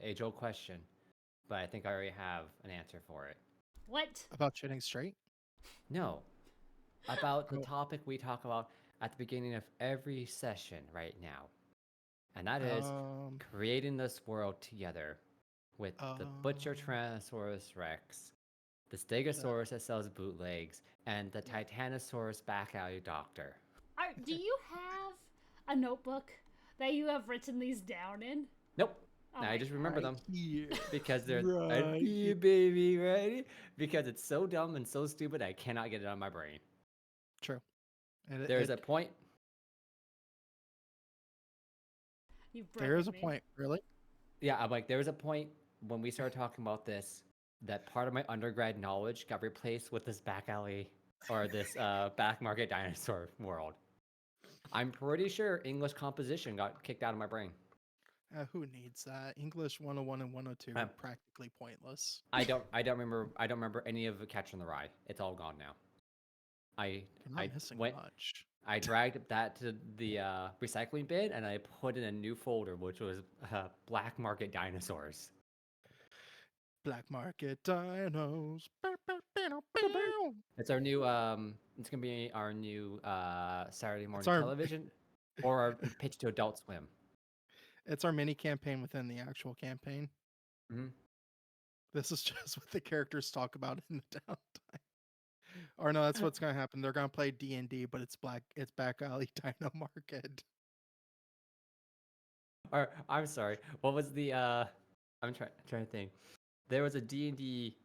age-old question, but I think I already have an answer for it. What? About shitting straight? No, about the Oh, topic we talk about at the beginning of every session right now, and that is um, creating this world together with the Butcher um, Tyrannosaurus Rex, the the, Stegosaurus that sells bootlegs, and the Titanosaurus back alley doctor. Do you have a notebook that you have written these down in? Nope. Oh I my just god. remember right them here. because they're Right here. baby, right? Because it's so dumb and so stupid, I cannot get it on my brain. True. There's a point. You've There is broken a me. point, really. Yeah, I'm like, there was a point when we started talking about this that part of my undergrad knowledge got replaced with this back alley or this back market dinosaur world. I'm pretty sure English composition got kicked out of my brain. Who needs that? English 101 and 102 Um, are practically pointless. I don't remember any of Catcher in the Rye. It's all gone now. I You're I not missing went much. I dragged that to the recycling bin and I put in a new folder, which was black market dinosaurs. Black market dinos. Bow, bow, bow, bow, bow. It's our new it's gonna be our new Saturday It's morning our television or our pitch to Adult Swim. it's our mini campaign within the actual campaign. Hmm. This is just what the characters talk about in the downtime. Or no, that's what's gonna happen. They're gonna play D&D, but it's back alley dino market. Or I'm sorry, what was the I'm trying to think. There was a D&D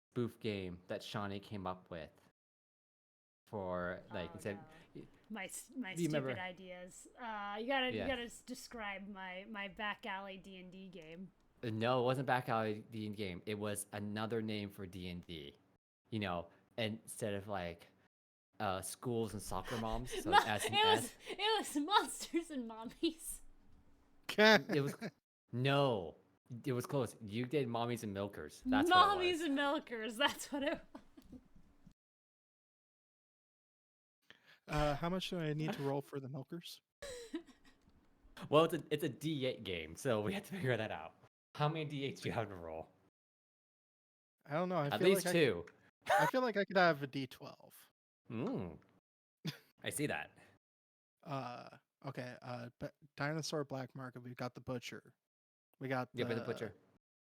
spoof game that Shawnee came up with for like Oh instead. no. My Do you stupid remember? ideas. You gotta Yeah. describe my back alley D&D game. No, it wasn't back alley D&D game. It was another name for D&D. You know, instead of like schools and soccer moms, so S and S. It was monsters and mommies. It was no, it was close. You did mommies and milkers. That's what it Mommies was. and milkers. That's what it was. How much do I need to roll for the milkers? Well, it's a D8 game, so we have to figure that out. How many D8s do you have to roll? I don't know. At least two. I feel like I could have a D12. I see that. Okay. Dinosaur black market. We've got the butcher. We got Yeah, but the butcher,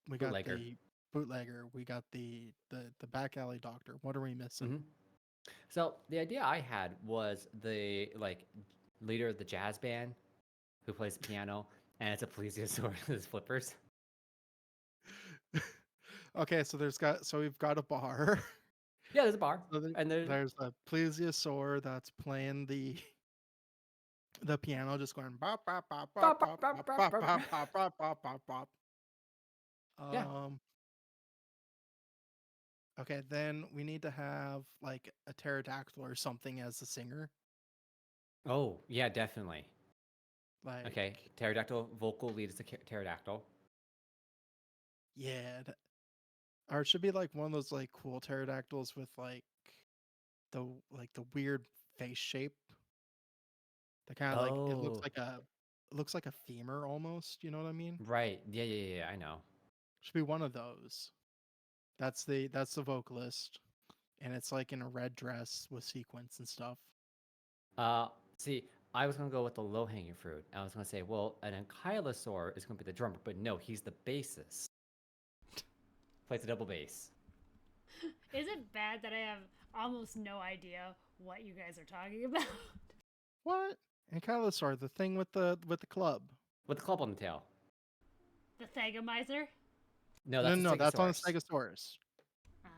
we got bootlegger. the bootlegger. We got the back alley doctor. What are we missing? Hmm. So the idea I had was the like leader of the jazz band who plays the piano, and it's a plesiosaur with his flippers. Okay, so we've got a bar. Yeah, there's a bar, So and there's there's a plesiosaur that's playing the piano, just going bop bop bop bop bop, bop, bop bop, bop bop, bop bop. bop bop bop bop bop. Yeah. Okay, then we need to have like a pterodactyl or something as the singer. Oh, yeah, definitely. Like, Okay, pterodactyl vocal lead is the pterodactyl. yeah, or it should be like one of those like cool pterodactyls with the the weird face shape. The kind of like Oh, it looks like a femur almost. You know what I mean? right. Yeah. I know. Should be one of those. That's the vocalist, and it's like in a red dress with sequins and stuff. See, I was gonna go with the low-hanging fruit. I was gonna say, well, an ankylosaur is gonna be the drummer, but no, he's the bassist. Plays the double bass. Is it bad that I have almost no idea what you guys are talking about? What? Ankylosaur, the thing with the club. With the club on the tail. The Thagomizer? No, No, that's no, a no, that's on the Stegosaurus. Stegosaurus. Um,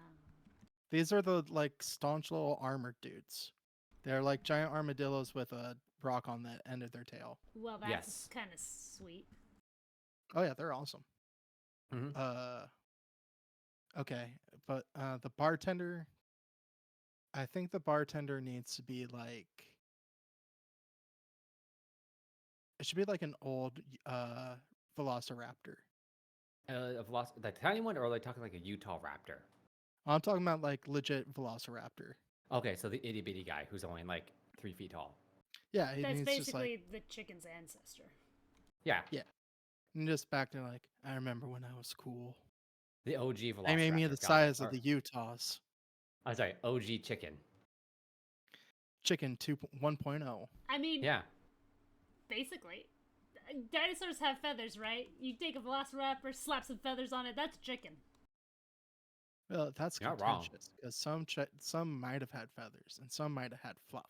These are the like staunch little armored dudes. They're like giant armadillos with a rock on the end of their tail. well, that's Yes. kind of sweet. Oh yeah, they're awesome. Hmm. Okay, but the bartender. I think the bartender needs to be like. It should be like an old Velociraptor. The tiny one, or are they talking like a Utah raptor? I'm talking about like legit Velociraptor. Okay, so the itty bitty guy who's only like 3 feet tall. Yeah, he That's needs just like basically the chicken's ancestor. Yeah. Yeah. And just back there like, I remember when I was cool. The OG They made me Velociraptor. the got it. size of Or- the Utahs. I'm sorry, OG chicken. Chicken 1.0. I mean, Yeah. basically, dinosaurs have feathers, right? You take a velociraptor, slap some feathers on it, that's chicken. Well, that's You're not wrong. contentious because some might have had feathers and some might have had fluff.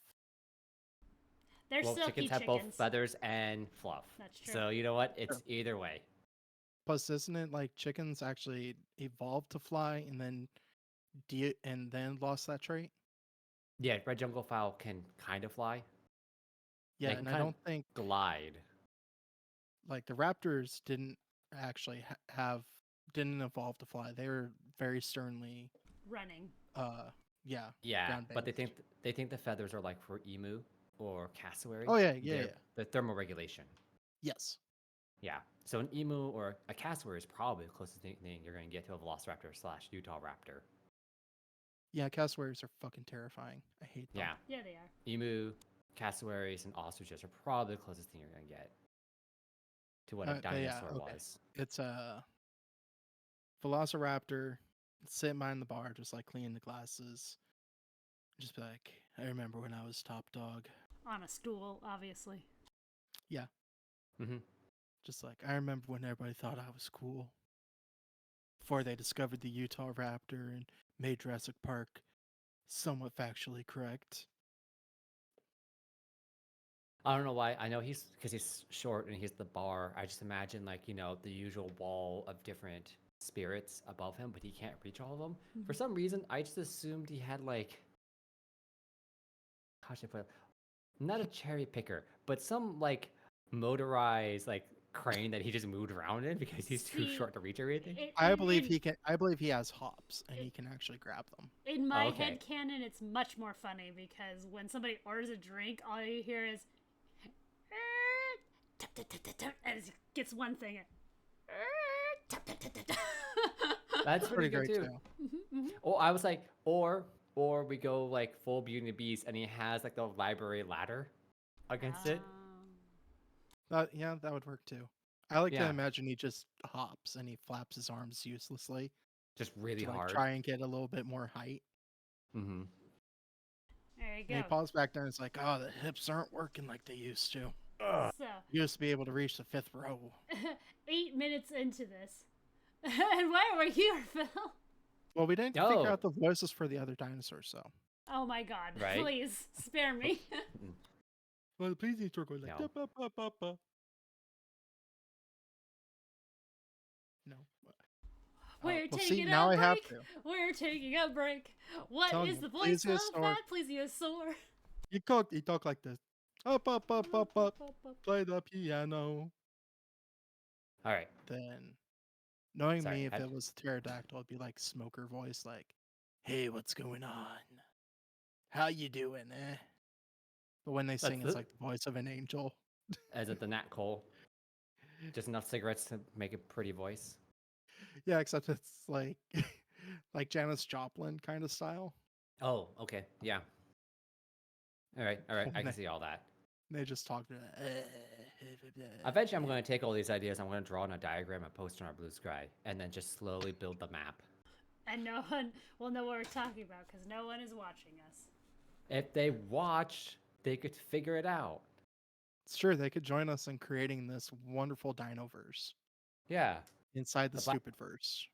They're Well, silky chickens have chickens. both feathers and fluff. That's true. So you know what? It's either way. Plus, isn't it like chickens actually evolved to fly and then lost that trait? Yeah, red jungle fowl can kind of fly. Yeah, can and I kind of don't think glide. like the raptors didn't actually didn't evolve to fly. They were very sternly Running. yeah. Yeah, but ground-based. they think the feathers are like for emu or cassowary. Oh yeah. The thermoregulation. Yes. Yeah. So an emu or a cassowary is probably the closest thing you're going to get to a velociraptor / Utah raptor. Yeah, cassowaries are fucking terrifying. I hate them. Yeah. Yeah, they are. Emu, cassowaries, and ostriches are probably the closest thing you're going to get to what a But yeah, dinosaur okay. was. It's a velociraptor sitting behind the bar, just like cleaning the glasses. Just be like, I remember when I was top dog. On a stool, obviously. Mm-hmm. Just like, I remember when everybody thought I was cool. Before they discovered the Utah raptor and made Jurassic Park somewhat factually correct. I don't know why. I know because he's short and he's the bar. I just imagine like, the usual wall of different spirits above him, but he can't reach all of them. For some reason, I just assumed he had like, how should I put it? Not a cherry picker, but some like motorized like crane that he just moved around in because he's too See, short to reach everything. I believe he has hops and he can actually grab them. In my okay. headcanon, it's much more funny because when somebody orders a drink, all you hear is and he gets one thing. That's pretty Pretty good great too. too. Oh, I was like, or we go like full Beauty and the Beast, and he has like the library ladder against it. Yeah, that would work too. I like to Yeah. imagine he just hops and he flaps his arms uselessly Just really to like hard. try and get a little bit more height. Mm-hmm. There you And he go. falls back down and it's like, oh, the hips aren't working like they used to. So, You used to be able to reach the 5th row. 8 minutes into this. And why are we here, Phil? Well, we didn't Oh. figure out the voices for the other dinosaurs, so. Oh my god, Right? please spare me. Well, please need to go like, No. No. We're well, taking see, a now I have break. to. We're taking a break. What Telling is you, the voice of plesiosaur. that plesiosaur? You talk like this. Up, play the piano. All right. Then, knowing Sorry, me, if I- it was pterodactyl, it'd be like smoker voice, like, "Hey, what's going on? How you doing, eh?" But when they sing, it's the- like the voice of an angel. As it the Nat Cole. Just enough cigarettes to make a pretty voice. Yeah, except it's like, like Janis Joplin kind of style. Oh, okay. Yeah. All right. I can Okay. see all that. They just talk to. Eventually, I'm going to take all these ideas. I'm going to draw on a diagram and post on our blue sky, and then just slowly build the map. And no one will know what we're talking about because no one is watching us. If they watch, they could figure it out. Sure, they could join us in creating this wonderful dinoverse Yeah. inside the The black- stupid verse.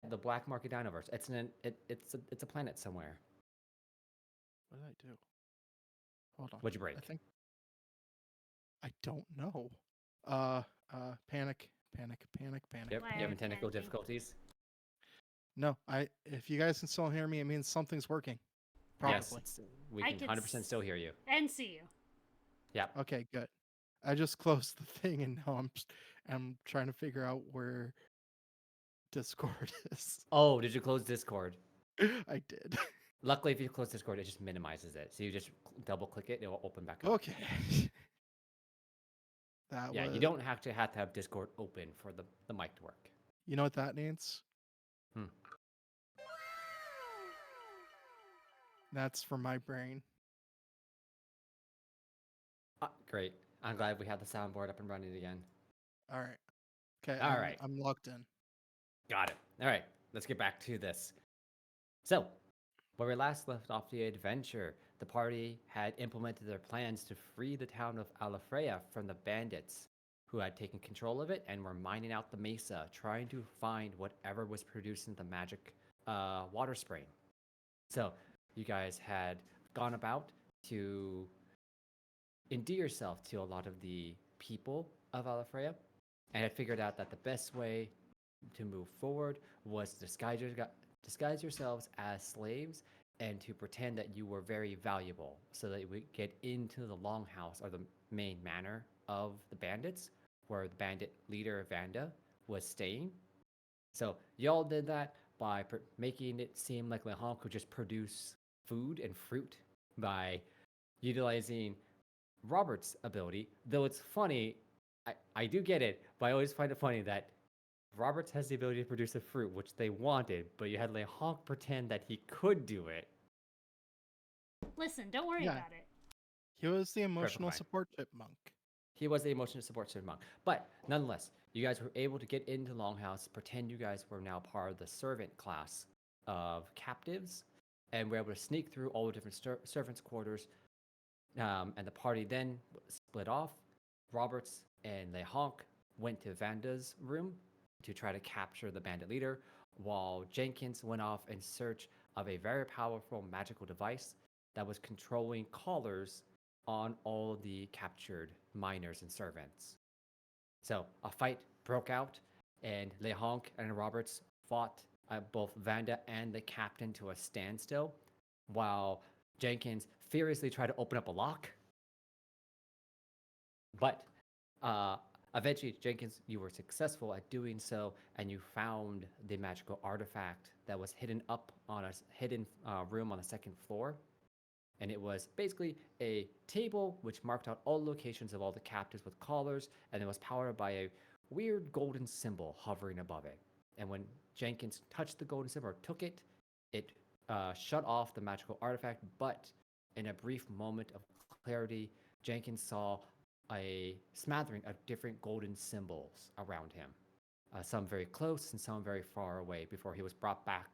The Black Market Dinoverse. It's a planet somewhere. What did I do? Hold on. What'd you break? I don't know. Panic. Yep. Why You are having technical panicking? difficulties? No, if you guys can still hear me, it means something's working. Probably. Yes. We I can can 100% still hear you. And see you. Yep. Okay, good. I just closed the thing and now I'm trying to figure out where Discord is. Oh, did you close Discord? I did. Luckily, if you close Discord, it just minimizes it. So you just double click it, it will open back up. Okay. That Yeah, was, you don't have to have Discord open for the mic to work. You know what that means? Hmm. That's for my brain. Great. I'm glad we have the soundboard up and running again. All right. Okay, All right. I'm locked in. Got it. All right, let's get back to this. So, where we last left off the adventure, the party had implemented their plans to free the town of Ala Freya from the bandits who had taken control of it and were mining out the mesa, trying to find whatever was producing the magic water spring. So, you guys had gone about to endear yourself to a lot of the people of Ala Freya and had figured out that the best way to move forward was to disguise yourselves as slaves and to pretend that you were very valuable so that you would get into the longhouse or the main manor of the bandits where the bandit leader Vanda was staying. So y'all did that by making it seem like Le Honk could just produce food and fruit by utilizing Robert's ability. Though it's funny, I do get it, but I always find it funny that Roberts has the ability to produce a fruit, which they wanted, but you had Le Honk pretend that he could do it. Listen, don't worry Yeah. about it. He was the emotional fine. support chipmunk. He was the emotional support monk. But nonetheless, you guys were able to get into Longhouse, pretend you guys were now part of the servant class of captives, and were able to sneak through all the different servants' quarters. And the party then split off. Roberts and Le Honk went to Vanda's room to try to capture the bandit leader, while Jenkins went off in search of a very powerful magical device that was controlling collars on all of the captured miners and servants. So a fight broke out, and Le Honk and Roberts fought both Vanda and the captain to a standstill, while Jenkins furiously tried to open up a lock. But eventually, Jenkins, you were successful at doing so, and you found the magical artifact that was hidden up on a hidden room on the second floor. And it was basically a table which marked out all locations of all the captives with collars, and it was powered by a weird golden symbol hovering above it. And when Jenkins touched the golden symbol or took it, it shut off the magical artifact, but in a brief moment of clarity, Jenkins saw a smattering of different golden symbols around him, some very close and some very far away, before he was brought back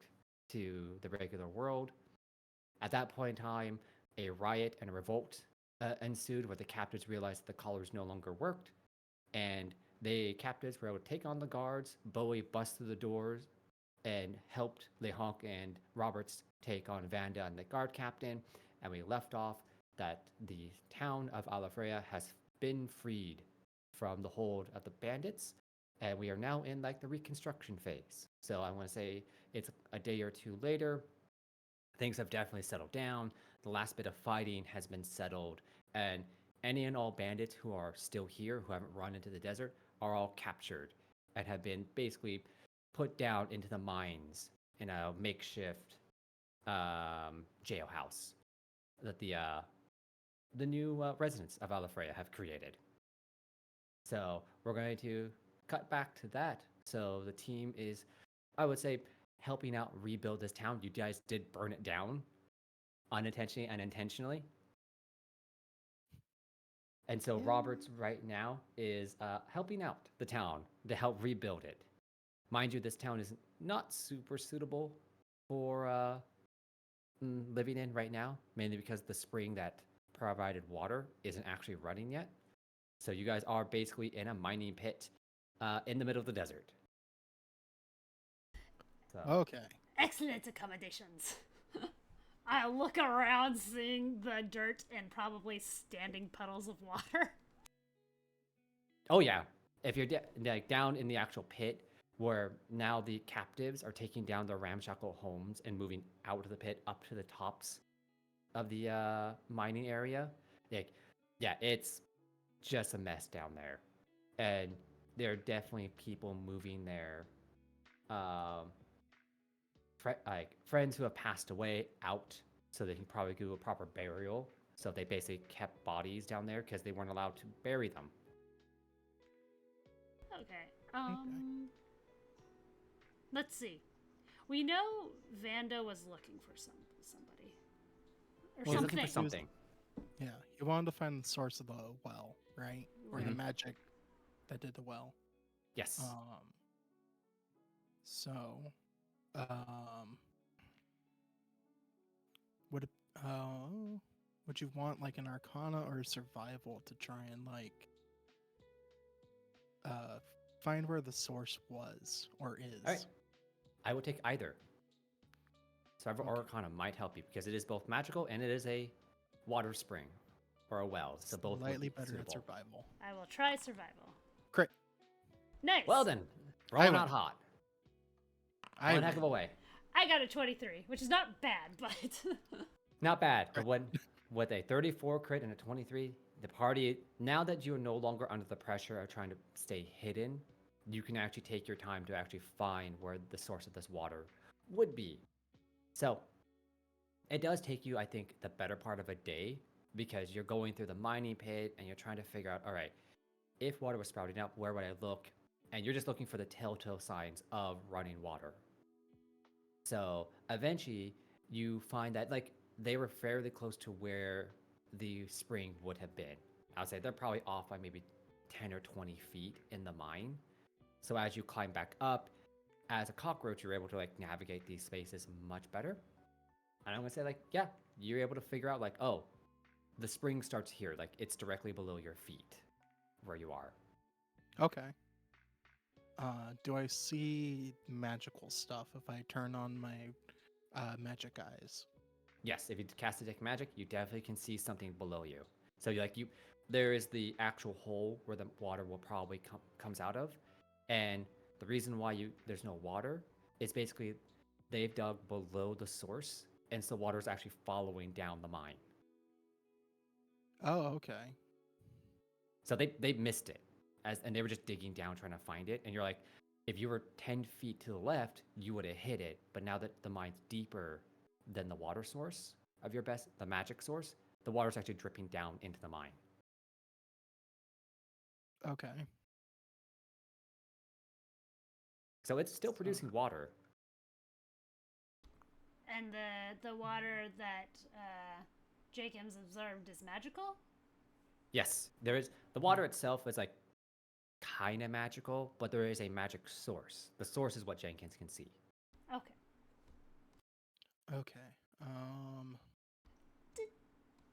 to the regular world. At that point in time, a riot and a revolt ensued, where the captives realized that the collars no longer worked, and the captives were able to take on the guards. Bowie busted through the doors and helped Le Honk and Roberts take on Vanda and the guard captain, and we left off that the town of Ala Freya has been freed from the hold of the bandits, and we are now in like the reconstruction phase. So I want to say it's a day or two later. Things have definitely settled down. The last bit of fighting has been settled, and any and all bandits who are still here, who haven't run into the desert, are all captured and have been basically put down into the mines in a makeshift jailhouse that the new residents of Ala Freya have created. So we're going to cut back to that. So the team is, I would say, helping out rebuild this town. You guys did burn it down unintentionally and intentionally. And so Roberts right now is helping out the town to help rebuild it. Mind you, this town is not super suitable for living in right now, mainly because the spring that provided water isn't actually running yet. So you guys are basically in a mining pit in the middle of the desert. So, Okay. Excellent accommodations. I look around, seeing the dirt and probably standing puddles of water. oh yeah, if you're like down in the actual pit, where now the captives are taking down their ramshackle homes and moving out of the pit up to the tops of the mining area, like, yeah, it's just a mess down there, and there are definitely people moving there. Friends who have passed away out so they can probably do a proper burial. So they basically kept bodies down there because they weren't allowed to bury them. Okay. Let's see. We know Vanda was looking for somebody. Or He's looking something. for something. Yeah, you wanted to find the source of the well, right? Or the Mhm. magic that did the well. Yes. So, would it, would you want like an Arcana or a Survival to try and like find where the source was or is? All right. I would take either. Survival or Okay. Arcana might help you because it is both magical and it is a water spring or a well. So both would Slightly be better at suitable. Survival. I will try survival. Crit. Nice. Well then, rolling win. out hot. I One heck of a win. way. I got a 23, which is not bad, but Not bad. But with a 34 crit and a 23, the party, now that you're no longer under the pressure of trying to stay hidden, you can actually take your time to actually find where the source of this water would be. So it does take you, I think, the better part of a day because you're going through the mining pit and you're trying to figure out, all right, if water was sprouting up, where would I look? And you're just looking for the telltale signs of running water. So eventually you find that like they were fairly close to where the spring would have been. I would say they're probably off by maybe 10 or 20 feet in the mine. So as you climb back up, as a cockroach, you're able to like navigate these spaces much better. And I'm gonna say like, yeah, you're able to figure out like, oh, the spring starts here. Like it's directly below your feet where you are. Okay. Do I see magical stuff if I turn on my magic eyes? Yes, if you cast detect magic, you definitely can see something below you. So there is the actual hole where the water will probably comes out of, and the reason why there's no water is basically they've dug below the source, and so water is actually following down the mine. Oh, okay. So they missed it, and they were just digging down trying to find it, and you're like, if you were 10 feet to the left, you would have hit it, but now that the mine's deeper than the water source of the magic source, the water's actually dripping down into the mine. Okay. So it's still producing water. and the water that Jacobs observed is magical. Yes, there is. The water itself is like kind of magical, but there is a magic source. The source is what Jenkins can see. Okay. Okay.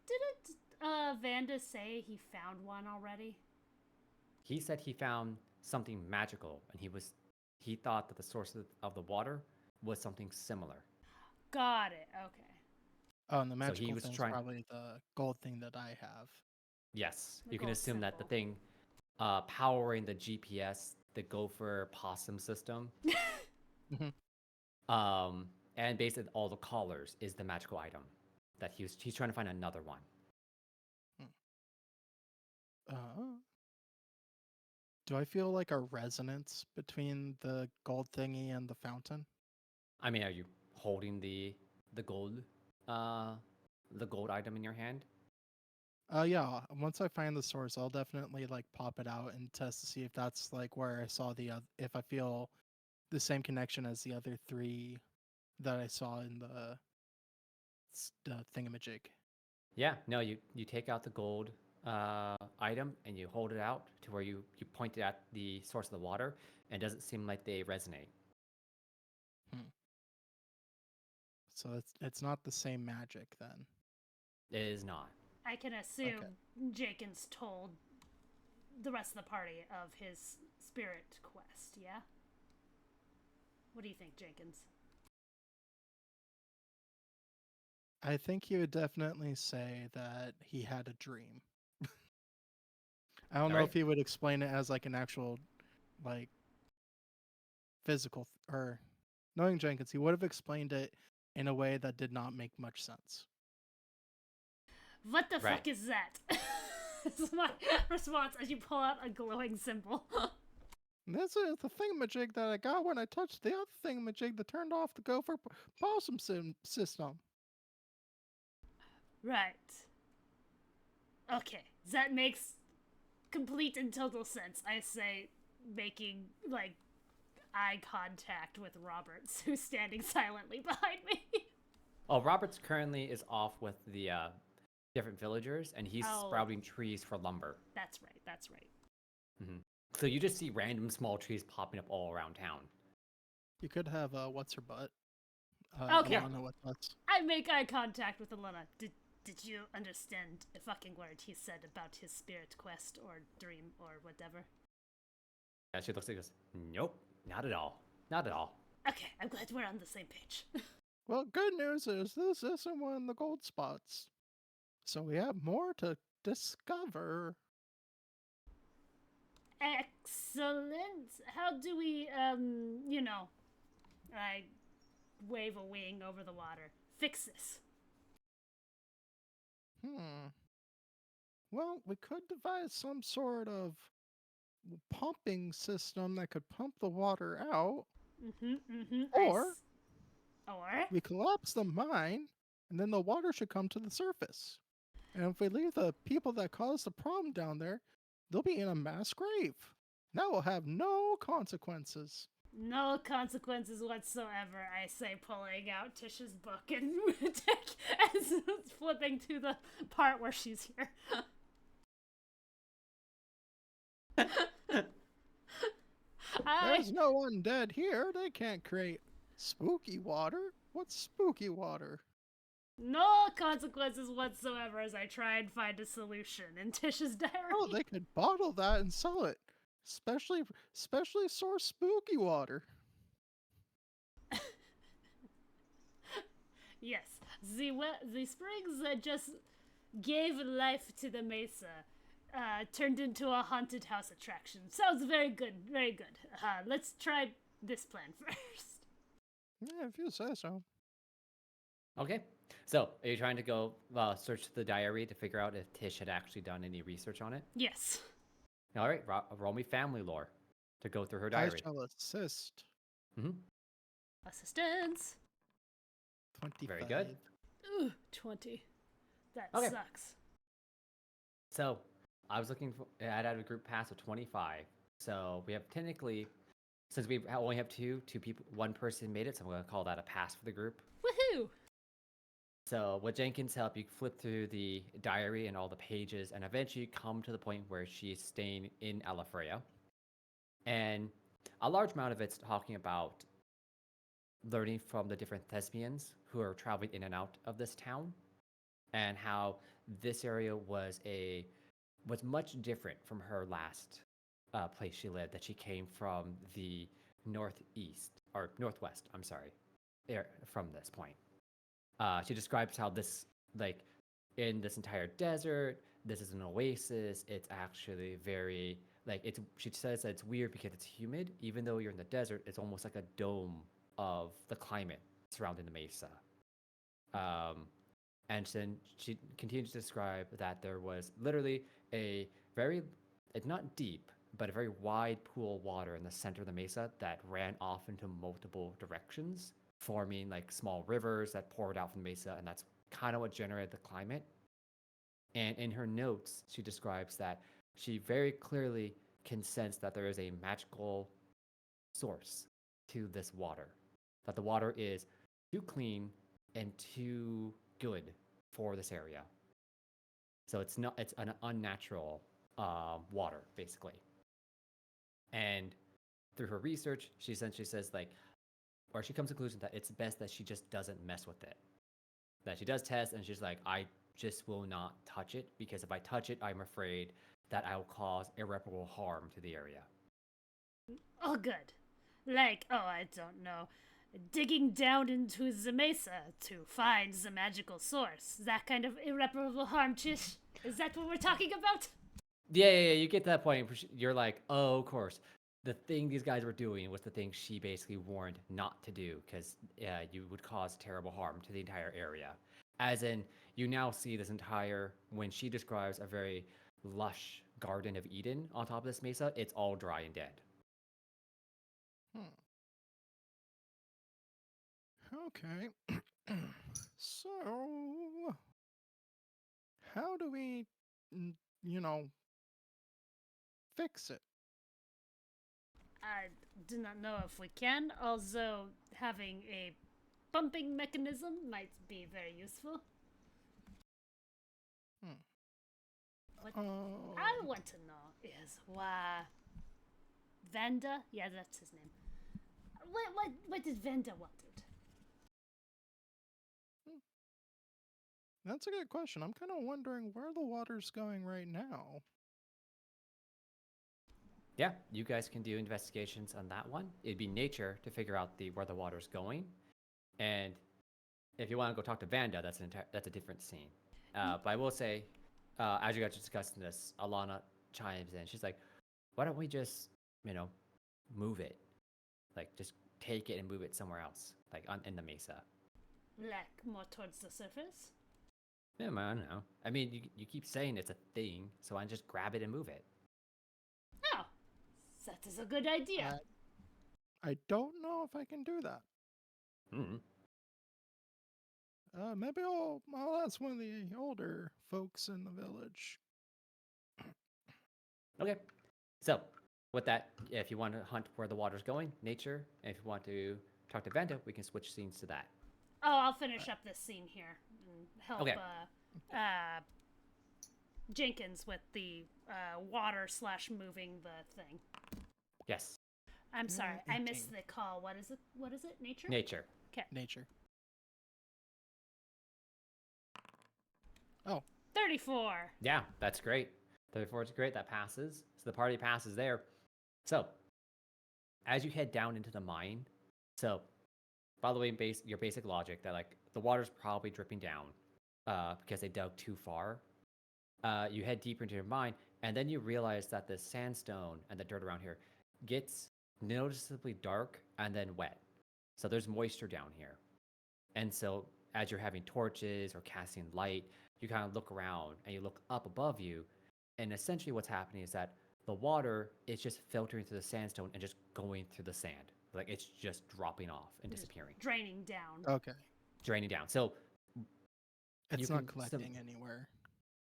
Didn't Vanda say he found one already? He said he found something magical, and he thought that the source of the water was something similar. Got it. Okay. Oh, and the So magical he was thing's trying. probably the gold thing that I have. Yes, The you can gold assume that the symbol. thing powering the GPS, the gopher possum system, and basically all the collars is the magical item that he's trying to find another one. Do I feel like a resonance between the gold thingy and the fountain? I mean, are you holding the gold item in your hand? Yeah. Once I find the source, I'll definitely like pop it out and test to see if that's like where I saw if I feel the same connection as the other three that I saw in the thingamajig. Yeah, no, you take out the gold item and you hold it out to where you point it at the source of the water, and it doesn't seem like they resonate. So it's not the same magic then. It is not. I can assume Jenkins told the rest of the party of his spirit quest, yeah? What do you think, Jenkins? I think he would definitely say that he had a dream. I don't know if he would explain it as like an actual, like, physical, or knowing Jenkins, he would have explained it in a way that did not make much sense. What the fuck is that? Is my response as you pull out a glowing symbol. This is the thingamajig that I got when I touched the other thingamajig that turned off the gopher possum system. Right. Okay, that makes complete and total sense. I say, making like eye contact with Roberts, who's standing silently behind me. Oh, Roberts currently is off with the different villagers, and he's sprouting trees for lumber. That's right. That's right. Mm-hmm. So you just see random small trees popping up all around town. You could have what's her butt? Okay. Alana with us. I make eye contact with Alana. Did you understand a fucking word he said about his spirit quest or dream or whatever? Yeah, she looks like this. Nope, not at all. Not at all. Okay, I'm glad we're on the same page. Well, good news is this isn't one of the gold spots. So we have more to discover. Excellent. How do we, I wave a wing over the water. Fix this. Well, we could devise some sort of pumping system that could pump the water out. Or we collapse the mine, and then the water should come to the surface. And if we leave the people that caused the problem down there, they'll be in a mass grave. That will have no consequences. No consequences whatsoever, I say, pulling out Tish's book and flipping to the part where she's here. There's no undead here. They can't create spooky water. What's spooky water? No consequences whatsoever as I try and find a solution in Tish's diary. Oh, they could bottle that and sell it. Specially sourced spooky water. Yes, the springs that just gave life to the mesa turned into a haunted house attraction. Sounds very good, very good. Let's try this plan first. Yeah, if you say so. Okay. So, are you trying to go search the diary to figure out if Tish had actually done any research on it? Yes. All right, roll me family lore to go through her diary. I shall assist. Assistance. 25. Very good. Ooh, 20. That sucks. So, I was looking for, I had a group pass of 25. So, we have technically, since we only have two people, one person made it, so I'm going to call that a pass for the group. Woohoo! So with Jenkins' help, you flip through the diary and all the pages, and eventually come to the point where she's staying in Ala Freya. And a large amount of it's talking about learning from the different thespians who are traveling in and out of this town, and how this area was much different from her last place she lived, that she came from the northwest, from this point. She describes how this, in this entire desert, this is an oasis. It's actually very, she says that it's weird because it's humid. Even though you're in the desert, it's almost like a dome of the climate surrounding the mesa. And then she continues to describe that there was literally a very, it's not deep, but a very wide pool of water in the center of the mesa that ran off into multiple directions, forming small rivers that poured out from the mesa, and that's kind of what generated the climate. And in her notes, she describes that she very clearly can sense that there is a magical source to this water, that the water is too clean and too good for this area. So it's an unnatural water, basically. And through her research, she essentially says or she comes to the conclusion that it's best that she just doesn't mess with it. That she does test, and she's like, I just will not touch it, because if I touch it, I'm afraid that I will cause irreparable harm to the area. Oh, good. I don't know, digging down into the mesa to find the magical source. That kind of irreparable harm, Chish? Is that what we're talking about? Yeah, you get to that point where you're like, oh, of course. The thing these guys were doing was the thing she basically warned not to do, because you would cause terrible harm to the entire area. As in, you now see this entire, when she describes a very lush Garden of Eden on top of this mesa, it's all dry and dead. Okay. So, how do we, fix it? I do not know if we can, although having a pumping mechanism might be very useful. What I want to know is why Vanda? Yeah, that's his name. What did Vanda wanted? That's a good question. I'm kind of wondering where the water's going right now. Yeah, you guys can do investigations on that one. It'd be nature to figure out where the water's going, and if you want to go talk to Vanda, that's a different scene. But I will say, as you guys are discussing this, Alana chimes in. She's like, "Why don't we just, move it? Like, just take it and move it somewhere else, like in the mesa." Like more towards the surface? Yeah, I don't know. I mean, you keep saying it's a thing, so I just grab it and move it. Oh, that is a good idea. I don't know if I can do that. Mm-hmm. Maybe I'll ask one of the older folks in the village. Okay. So, with that, if you want to hunt where the water's going, nature, and if you want to talk to Vanda, we can switch scenes to that. Oh, I'll finish up this scene here and help Okay. Jenkins with the water/moving the thing. Yes. I'm sorry, I missed the call. What is it? Nature? Nature. Okay. Nature. 34. Yeah, that's great. 34 is great. That passes. So the party passes there. So, as you head down into the mine, so following your basic logic that like the water's probably dripping down because they dug too far, you head deeper into your mine, and then you realize that the sandstone and the dirt around here gets noticeably dark and then wet. So there's moisture down here. And so as you're having torches or casting light, you kind of look around and you look up above you, and essentially what's happening is that the water is just filtering through the sandstone and just going through the sand. Like it's just dropping off and disappearing. Draining down. Okay. Draining down. So it's not collecting anywhere.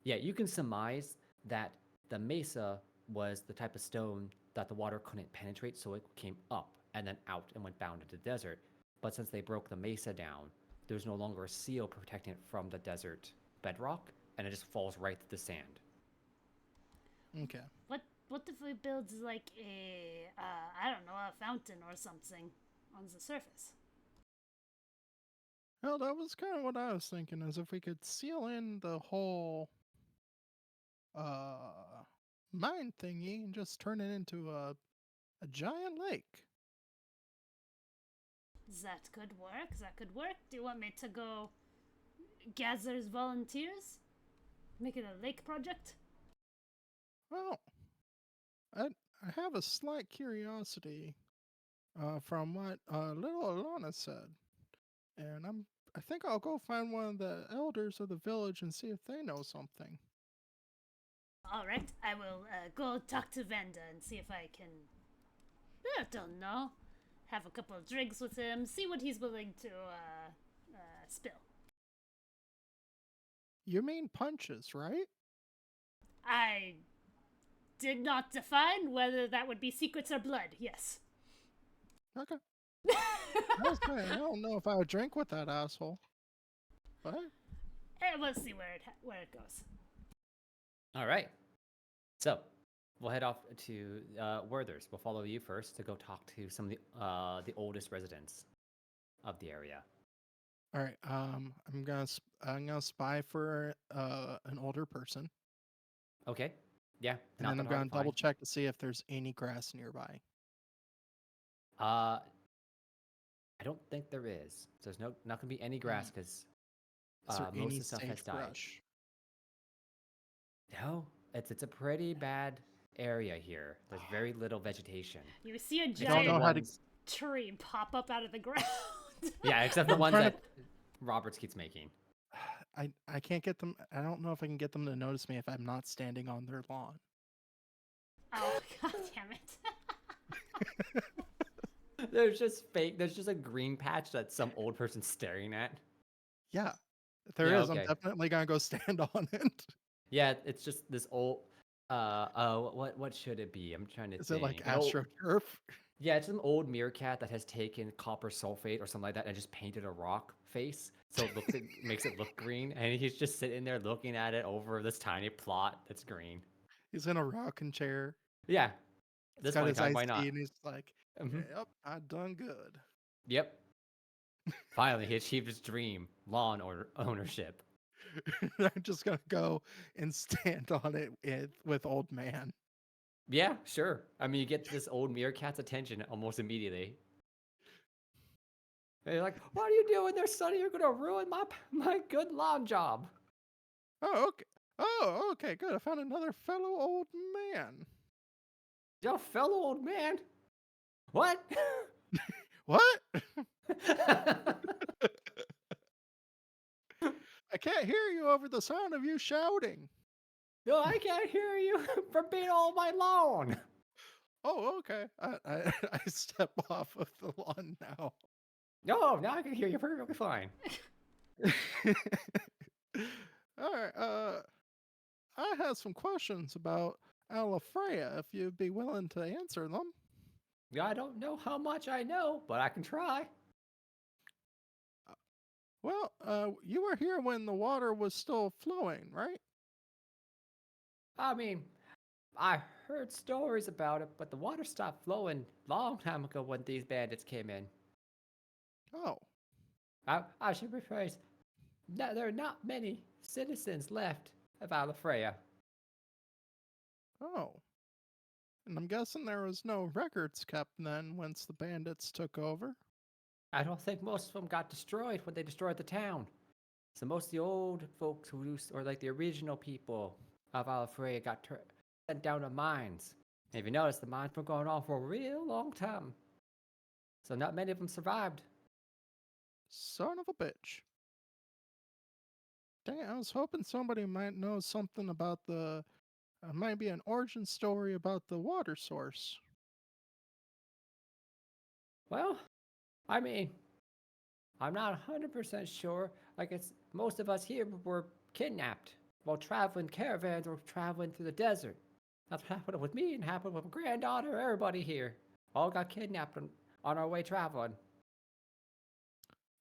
Yeah, you can surmise that the mesa was the type of stone that the water couldn't penetrate, so it came up and then out and went down into the desert. But since they broke the mesa down, there's no longer a seal protecting it from the desert bedrock, and it just falls right through the sand. Okay. What if we build like a a fountain or something on the surface? Well, that was kind of what I was thinking, is if we could seal in the whole mine thingy and just turn it into a giant lake. That could work. Do you want me to go gather volunteers? Make it a lake project? Well, I have a slight curiosity from what little Alana said, and I think I'll go find one of the elders of the village and see if they know something. All right, I will go talk to Vanda and see if I can. I don't know. Have a couple of drinks with him, see what he's willing to spill. You mean punches, right? I did not define whether that would be secrets or blood. Yes. Okay. I don't know if I would drink with that asshole. But We'll see where it goes. All right. So we'll head off to Werthers. We'll follow you first to go talk to some of the oldest residents of the area. all right. I'm gonna spy for an older person, Okay. Yeah. and then I'm gonna double check to see if there's any grass nearby. I don't think there is. So there's not gonna be any grass because Is there most any of the stuff has died. sagebrush? No, it's a pretty bad area here. There's very little vegetation. You see a don't know giant how to- tree pop up out of the ground. Yeah, except the ones trying that Roberts keeps making. I can't get them. I don't know if I can get them to notice me if I'm not standing on their lawn. Oh, god damn it. There's just a green patch that some old person's staring at. Yeah, if there Yeah, is, okay. I'm definitely gonna go stand on it. Yeah, it's just this old. What should it be? I'm trying to Is think. it like An old- AstroTurf? Yeah, it's some old meerkat that has taken copper sulfate or something like that and just painted a rock face, so it makes it look green. And he's just sitting there looking at it over this tiny plot that's green. He's in a rocking chair. Yeah, This got point in his time, iced why not? tea, and he's like, Mhm. "Yep, I done good." Yep. Finally, he achieved his dream: ownership. I'm just gonna go and stand on it with old man. Yeah, sure. I mean, you get this old meerkat's attention almost immediately. And you're like, "What are you doing there, Sonny? You're gonna ruin my good lawn job." Oh, okay. Oh, okay, good. I found another fellow old man. Yo, fellow old man. What? What? I can't hear you over the sound of you shouting. No, I can't hear you from being all my lawn. Oh, okay. I step off of the lawn now. No, now I can hear you perfectly fine. All right. I have some questions about Ala Freya, if you'd be willing to answer them. Yeah, I don't know how much I know, but I can try. Well, you were here when the water was still flowing, right? I mean, I heard stories about it, but the water stopped flowing long time ago when these bandits came in. Oh, I should rephrase. No, there are not many citizens left of Ala Freya. oh. And I'm guessing there was no records kept then once the bandits took over. I don't think most of them got destroyed when they destroyed the town. So most of the old folks or like the original people of Ala Freya got sent down to mines. And if you notice, the mines were going on for a real long time. So not many of them survived. Son of a bitch. Dang, I was hoping somebody might know something about the. Might be an origin story about the water source. Well, I mean, I'm not 100% sure. Like, it's most of us here were kidnapped while traveling caravans or traveling through the desert. That's what happened with me and happened with my granddaughter. Everybody here all got kidnapped on our way traveling.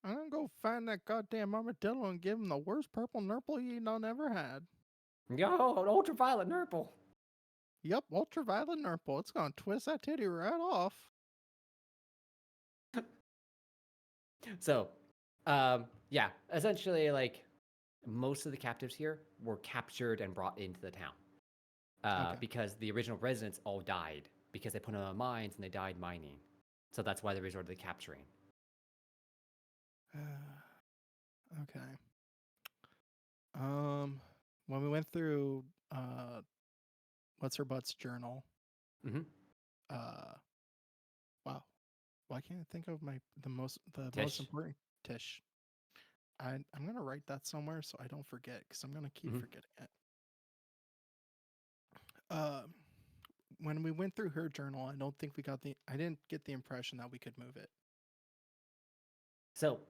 I'm gonna go find that goddamn armadillo and give him the worst purple nurple you done ever had. Yo, an ultraviolet nurple. Yep, ultraviolet nurple. It's gonna twist that titty right off. So, yeah, essentially, like, most of the captives here were captured and brought into the town. Okay. Because the original residents all died because they put them in mines and they died mining. So that's why they resorted to capturing. Okay. When we went through what's her butt's journal. Mm-hmm. Wow. Why can't I think of the most Tish. important Tish? I'm gonna write that somewhere so I don't forget because I'm gonna keep forgetting it. When we went through her journal, I didn't get the impression that we could move it. So,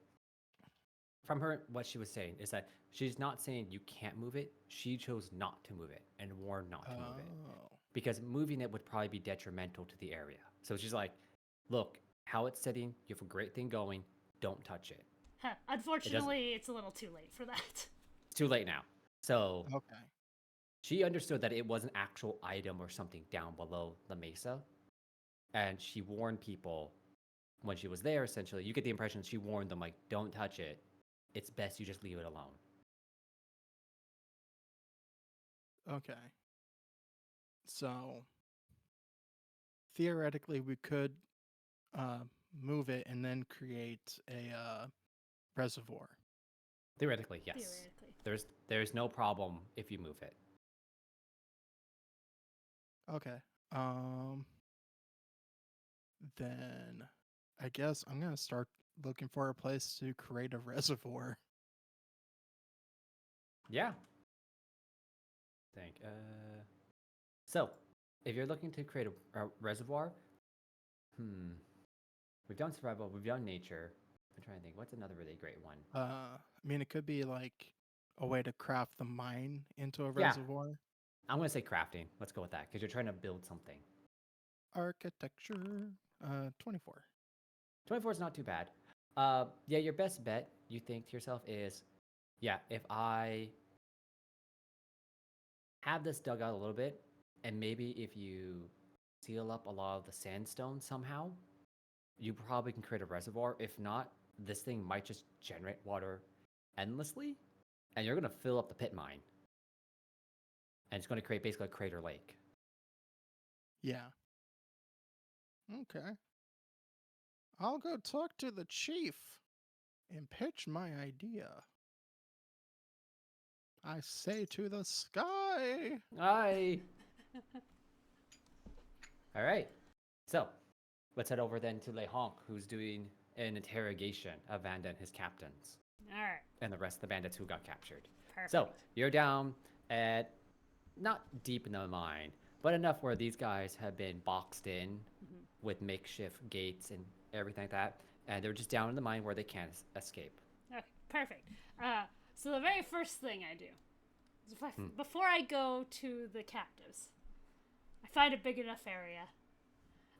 from her, what she was saying is that she's not saying you can't move it. She chose not to move it and warned not to move it because moving it would probably be detrimental to the area. So she's like, look, how it's sitting, you have a great thing going, don't touch it. Huh. Unfortunately, it's a little too late for that. It's too late now. So Okay. she understood that it was an actual item or something down below the mesa. And she warned people when she was there, essentially. You get the impression she warned them, like, don't touch it. It's best you just leave it alone. Okay. So theoretically, we could move it and then create a reservoir. Theoretically, yes. Theoretically. There's no problem if you move it. Okay. Then I guess I'm gonna start looking for a place to create a reservoir. Yeah. So, if you're looking to create a reservoir, we've done survival, we've done nature. I'm trying to think, what's another really great one? I mean, it could be like a way to craft the mine into a reservoir. I'm going to say crafting. Let's go with that, because you're trying to build something. Architecture, 24. 24 is not too bad. Yeah, your best bet, you think to yourself, is, if I have this dug out a little bit, and maybe if you seal up a lot of the sandstone somehow, you probably can create a reservoir. If not, this thing might just generate water endlessly, and you're going to fill up the pit mine. And it's going to create basically a crater lake. Yeah. Okay. I'll go talk to the chief and pitch my idea. I say to the sky. Aye. All right. So, let's head over then to Le Honk, who's doing an interrogation of Vanda and his captains. All right. And the rest of the bandits who got captured. Perfect. So, you're down at not deep in the mine, but enough where these guys have been boxed in with makeshift gates and everything like that. And they're just down in the mine where they can't escape. Okay, perfect. So the very first thing I do is before I go to the captives, I find a big enough area,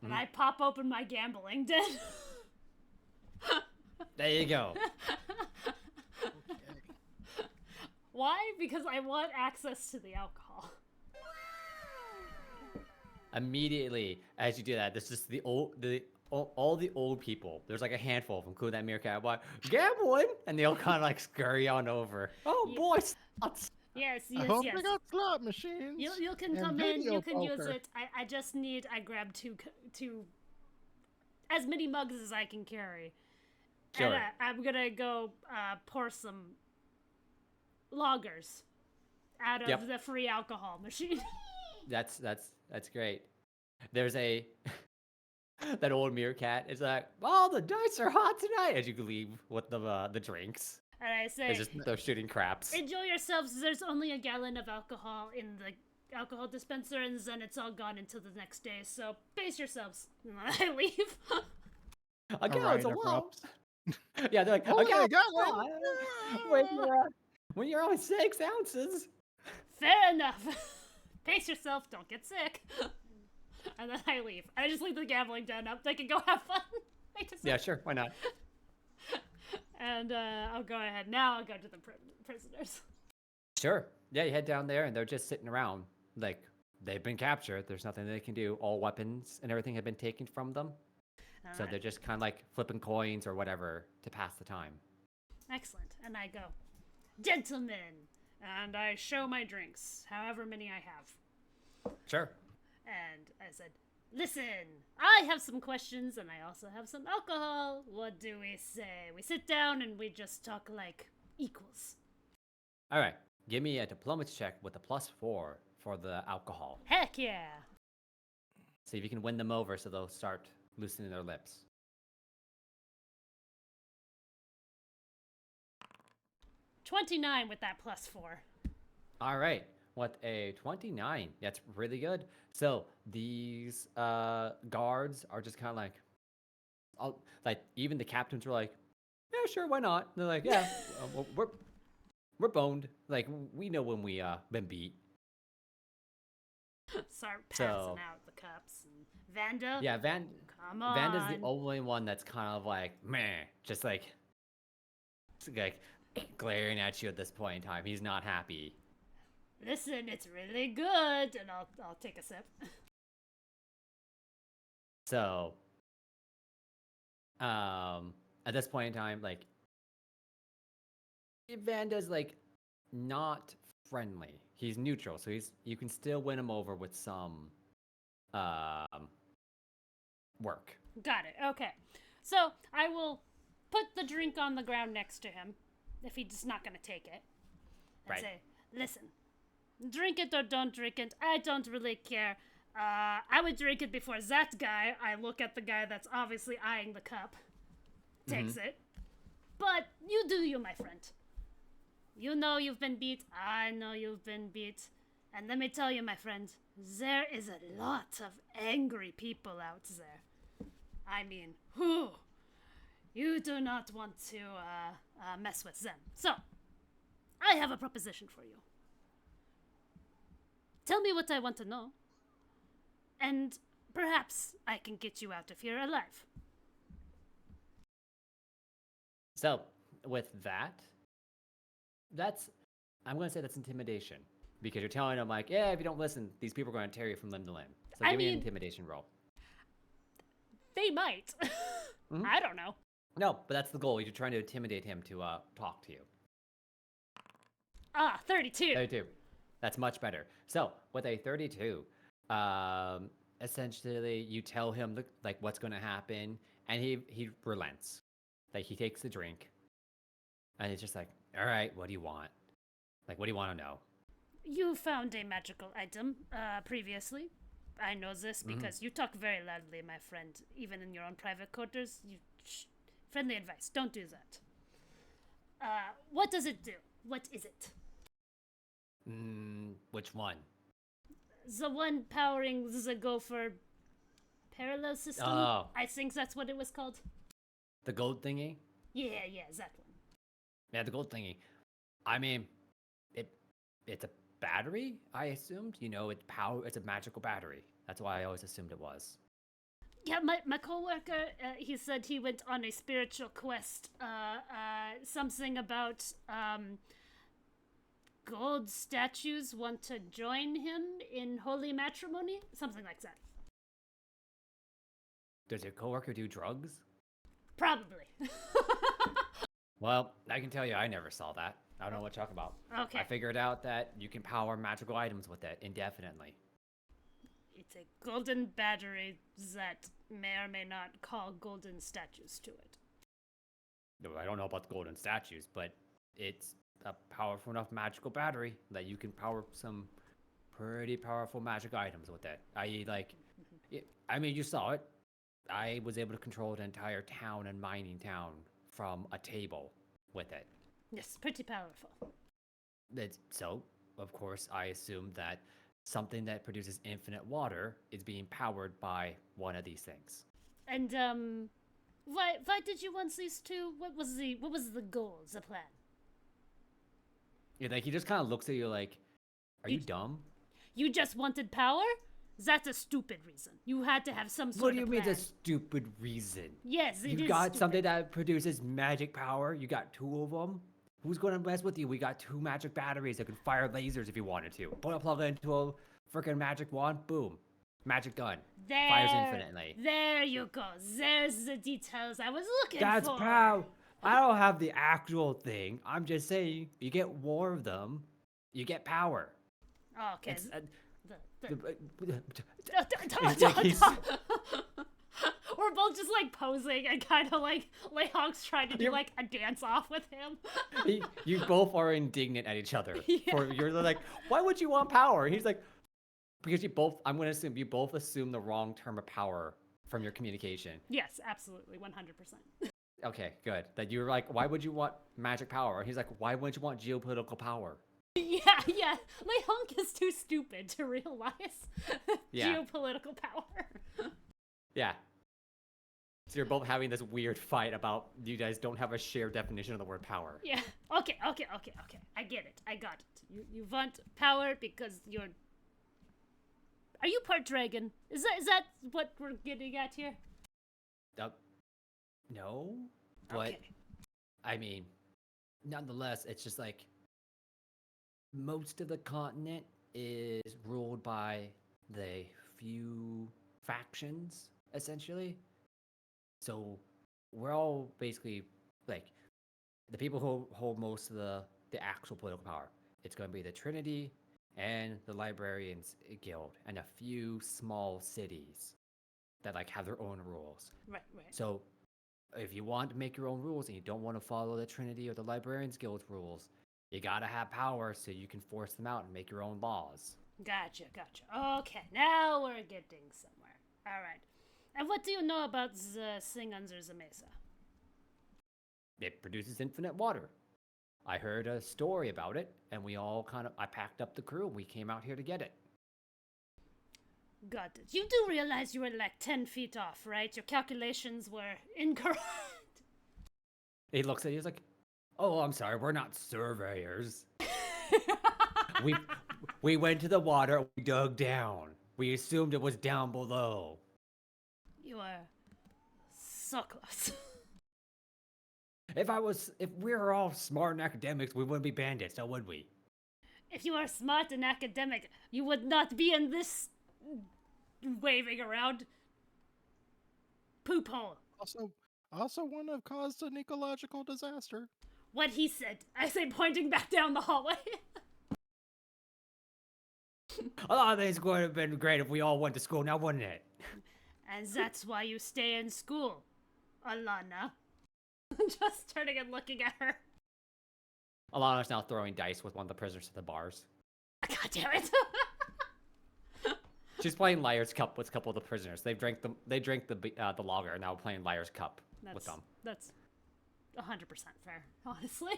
and I pop open my gambling den. There you go. Why? Because I want access to the alcohol. Immediately, as you do that, this is all the old people. There's like a handful of them, including that meerkat. Like, gambling, and they all kind of like scurry on over. Oh boy, slots. Yes, I hope they got slot machines. You can and come in. You video can use poker. it. I grab two as many mugs as I can carry. Sure. And I'm gonna go pour some lagers out of the free alcohol machine. That's great. There's a that old meerkat is like, oh, the dice are hot tonight. As you leave with the drinks, And I say, they're shooting craps. enjoy yourselves. There's only a gallon of alcohol in the alcohol dispenser, and then it's all gone until the next day. So pace yourselves. And then I leave. A gallon's a Alright, lot. Yeah, they're like, Only a a gallon. gallon. When you're only 6 ounces. Fair enough. Pace yourself. Don't get sick. And then I leave. I just leave the gambling den up. They can go have fun. Yeah, sure. Why not? And I'll go ahead. Now I'll go to the prisoners. Sure. Yeah, you head down there, and they're just sitting around. Like, they've been captured. There's nothing they can do. All weapons and everything have been taken from them. So Alright. they're just kind of like flipping coins or whatever to pass the time. Excellent. And I go, gentlemen. And I show my drinks, however many I have. Sure. And I said, listen, I have some questions and I also have some alcohol. What do we say? We sit down and we just talk like equals. All right. Give me a diplomacy check with a +4 for the alcohol. Heck yeah. See if you can win them over so they'll start loosening their lips. 29 with that +4. All right. With a 29. That's really good. So these guards are just kind of like, even the captains were like, yeah, sure, why not? And they're like, yeah, we're boned. Like, we know when we been beat. Start passing So- out the cups. And Vanda? Yeah, Come on. Vanda's the only one that's kind of like, meh, just like glaring at you at this point in time. He's not happy. Listen, it's really good. And I'll take a sip. So, at this point in time, like, Vanda's like not friendly. He's neutral, so you can still win him over with some work. Got it. Okay. So I will put the drink on the ground next to him if he's not going to take it. And Right. say, listen, drink it or don't drink it. I don't really care. I would drink it before that guy. I look at the guy that's obviously eyeing the cup. Takes it. But you do you, my friend. You know you've been beat. I know you've been beat. And let me tell you, my friend, there is a lot of angry people out there. I mean, whew. You do not want to mess with them. So, I have a proposition for you. Tell me what I want to know. And perhaps I can get you out of here alive. So, with I'm going to say that's intimidation. Because you're telling them, like, yeah, if you don't listen, these people are going to tear you from limb to limb. So I give me an mean- intimidation roll. They might. Mhm. I don't know. No, but that's the goal. You're trying to intimidate him to talk to you. 32. 32. That's much better. So with a 32, essentially you tell him like what's going to happen, and he relents. Like he takes the drink, and he's just like, all right, what do you want? Like, what do you want to know? You found a magical item previously. I know this because you talk very loudly, my friend. Even in your own private quarters, friendly advice: don't do that. What does it do? What is it? Which one? The one powering the Gopher parallel system. Oh. I think that's what it was called. The gold thingy? Yeah, that one. Yeah, the gold thingy. I mean, it's a battery, I assumed. You know, it's a magical battery. That's why I always assumed it was. Yeah, my coworker, he said he went on a spiritual quest. Something about gold statues want to join him in holy matrimony, something like that. Does your coworker do drugs? Probably. Well, I can tell you, I never saw that. I don't know what you're talking about. Okay. I figured out that you can power magical items with it indefinitely. It's a golden battery that may or may not call golden statues to it. No, I don't know about the golden statues, but it's a powerful enough magical battery that you can power some pretty powerful magic items with it. I mean, you saw it. I was able to control an entire town and mining town from a table with it. Yes, pretty powerful. So, of course, I assumed that something that produces infinite water is being powered by one of these things. And why did you want these two? What was the goal, the plan? Yeah, like he just kind of looks at you like, "Are you dumb? You just wanted power? That's a stupid reason. You had to have some sort What do you of mean plan. it's a stupid reason? Yes, it You is got stupid. something that produces magic power. You got two of them. Who's going to mess with you? We got two magic batteries that can fire lasers if you wanted to. Plug it into a freaking magic wand. Boom, magic gun. Fires infinitely. There you go. There's the details I was looking That's for. power. I don't have the actual thing. I'm just saying, you get more of them, you get power. Oh, okay. It's, We're both just like posing and kind of like LeHonk's trying to do like a dance off with him. You both are indignant at each other. Yeah. You're like, why would you want power? And he's like, because I'm going to assume you both assume the wrong term of power from your communication. Yes, absolutely, 100%. Okay, good. That you're like, why would you want magic power? And he's like, why wouldn't you want geopolitical power? Yeah. LeHonk is too stupid to realize Yeah. geopolitical power. Yeah. So you're both having this weird fight about you guys don't have a shared definition of the word power. Yeah. Okay. I get it. I got it. You want power because you're. Are you part dragon? Is that what we're getting at here? No, but Okay. I mean, nonetheless, it's just like most of the continent is ruled by the few factions, essentially. So we're all basically like the people who hold most of the actual political power. It's going to be the Trinity and the Librarians Guild and a few small cities that like have their own rules. Right. So if you want to make your own rules and you don't want to follow the Trinity or the Librarians Guild rules, you gotta have power so you can force them out and make your own laws. Gotcha. Okay, now we're getting somewhere. All right. And what do you know about the thing under the mesa? It produces infinite water. I heard a story about it, and I packed up the crew and we came out here to get it. Got it. You do realize you were like 10 feet off, right? Your calculations were incorrect. He looks at you, he's like, oh, I'm sorry, we're not surveyors. We went to the water, we dug down. We assumed it was down below. You are so close. If we were all smart and academics, we wouldn't be bandits, now would we? If you are smart and academic, you would not be in this waving around. Poop hole. Also wouldn't have caused an ecological disaster. What he said. I say, pointing back down the hallway. A lot of things would have been great if we all went to school now, wouldn't it? And that's why you stay in school, Alana. Just turning and looking at her. Alana's now throwing dice with one of the prisoners at the bars. God damn it. She's playing Liar's Cup with a couple of the prisoners. They drank the lager, and now we're playing Liar's Cup with them. That's 100% fair, honestly.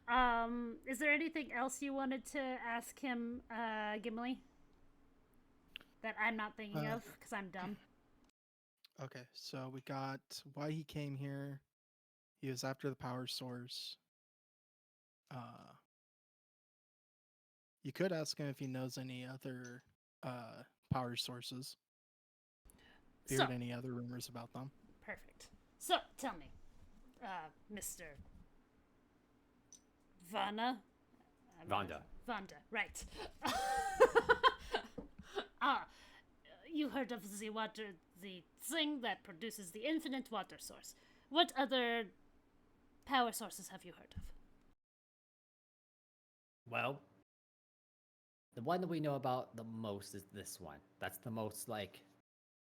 Mm-hmm. Is there anything else you wanted to ask him, Gimli? That I'm not thinking of, because I'm dumb. Okay, so we got why he came here. He was after the power source. You could ask him if he knows any other power sources. If you heard any other rumors about them. Perfect. So, tell me, Mr. Vanda, right. You heard of the thing that produces the infinite water source. What other power sources have you heard of? Well, the one that we know about the most is this one. That's the most, like,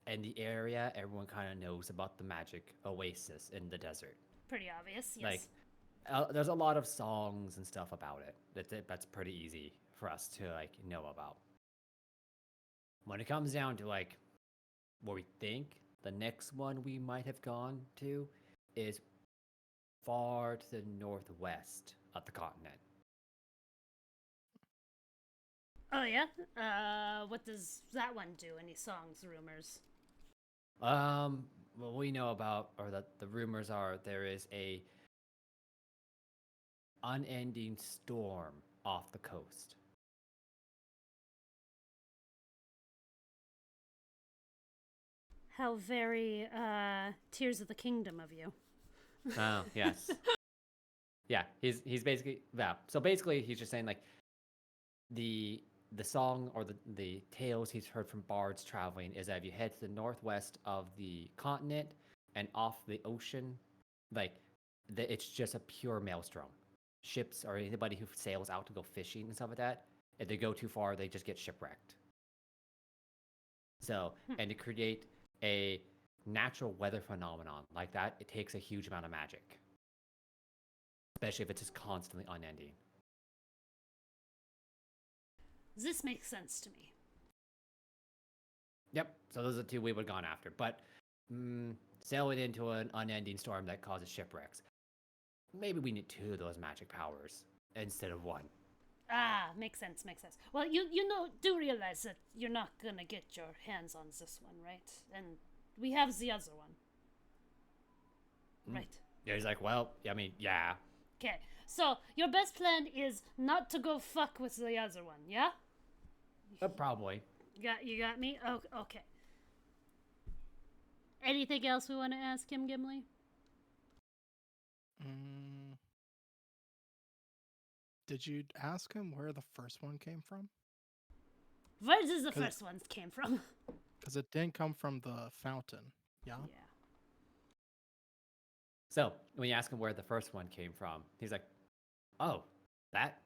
in the area, everyone kind of knows about the magic oasis in the desert. Pretty obvious, yes. Like, there's a lot of songs and stuff about it. That's pretty easy for us to, like, know about. When it comes down to, like, where we think the next one we might have gone to is far to the northwest of the continent. Oh, yeah? What does that one do? Any songs, rumors? What we know about, or that the rumors are, there is a unending storm off the coast. How very, Tears of the Kingdom of you. Oh, yes. Yeah, he's basically, yeah. So basically, he's just saying, like, the song or the tales he's heard from bards traveling is that if you head to the northwest of the continent and off the ocean, like, it's just a pure maelstrom. Ships or anybody who sails out to go fishing and stuff like that, if they go too far, they just get shipwrecked. So, and to create a natural weather phenomenon like that, it takes a huge amount of magic. Especially if it's just constantly unending. This makes sense to me. Yep, so those are the two we would have gone after. But sailing into an unending storm that causes shipwrecks. Maybe we need two of those magic powers instead of one. Ah, makes sense. Well, you do realize that you're not gonna get your hands on this one, right? And we have the other one. Right. Yeah, he's like, well, I mean, yeah. Okay, so your best plan is not to go fuck with the other one, yeah? Probably. You got me? Oh, okay. Anything else we want to ask him, Gimli? Did you ask him where the first one came from? Where does the first one came from? Because it didn't come from the fountain, yeah? Yeah. So, when you ask him where the first one came from, he's like, oh, that?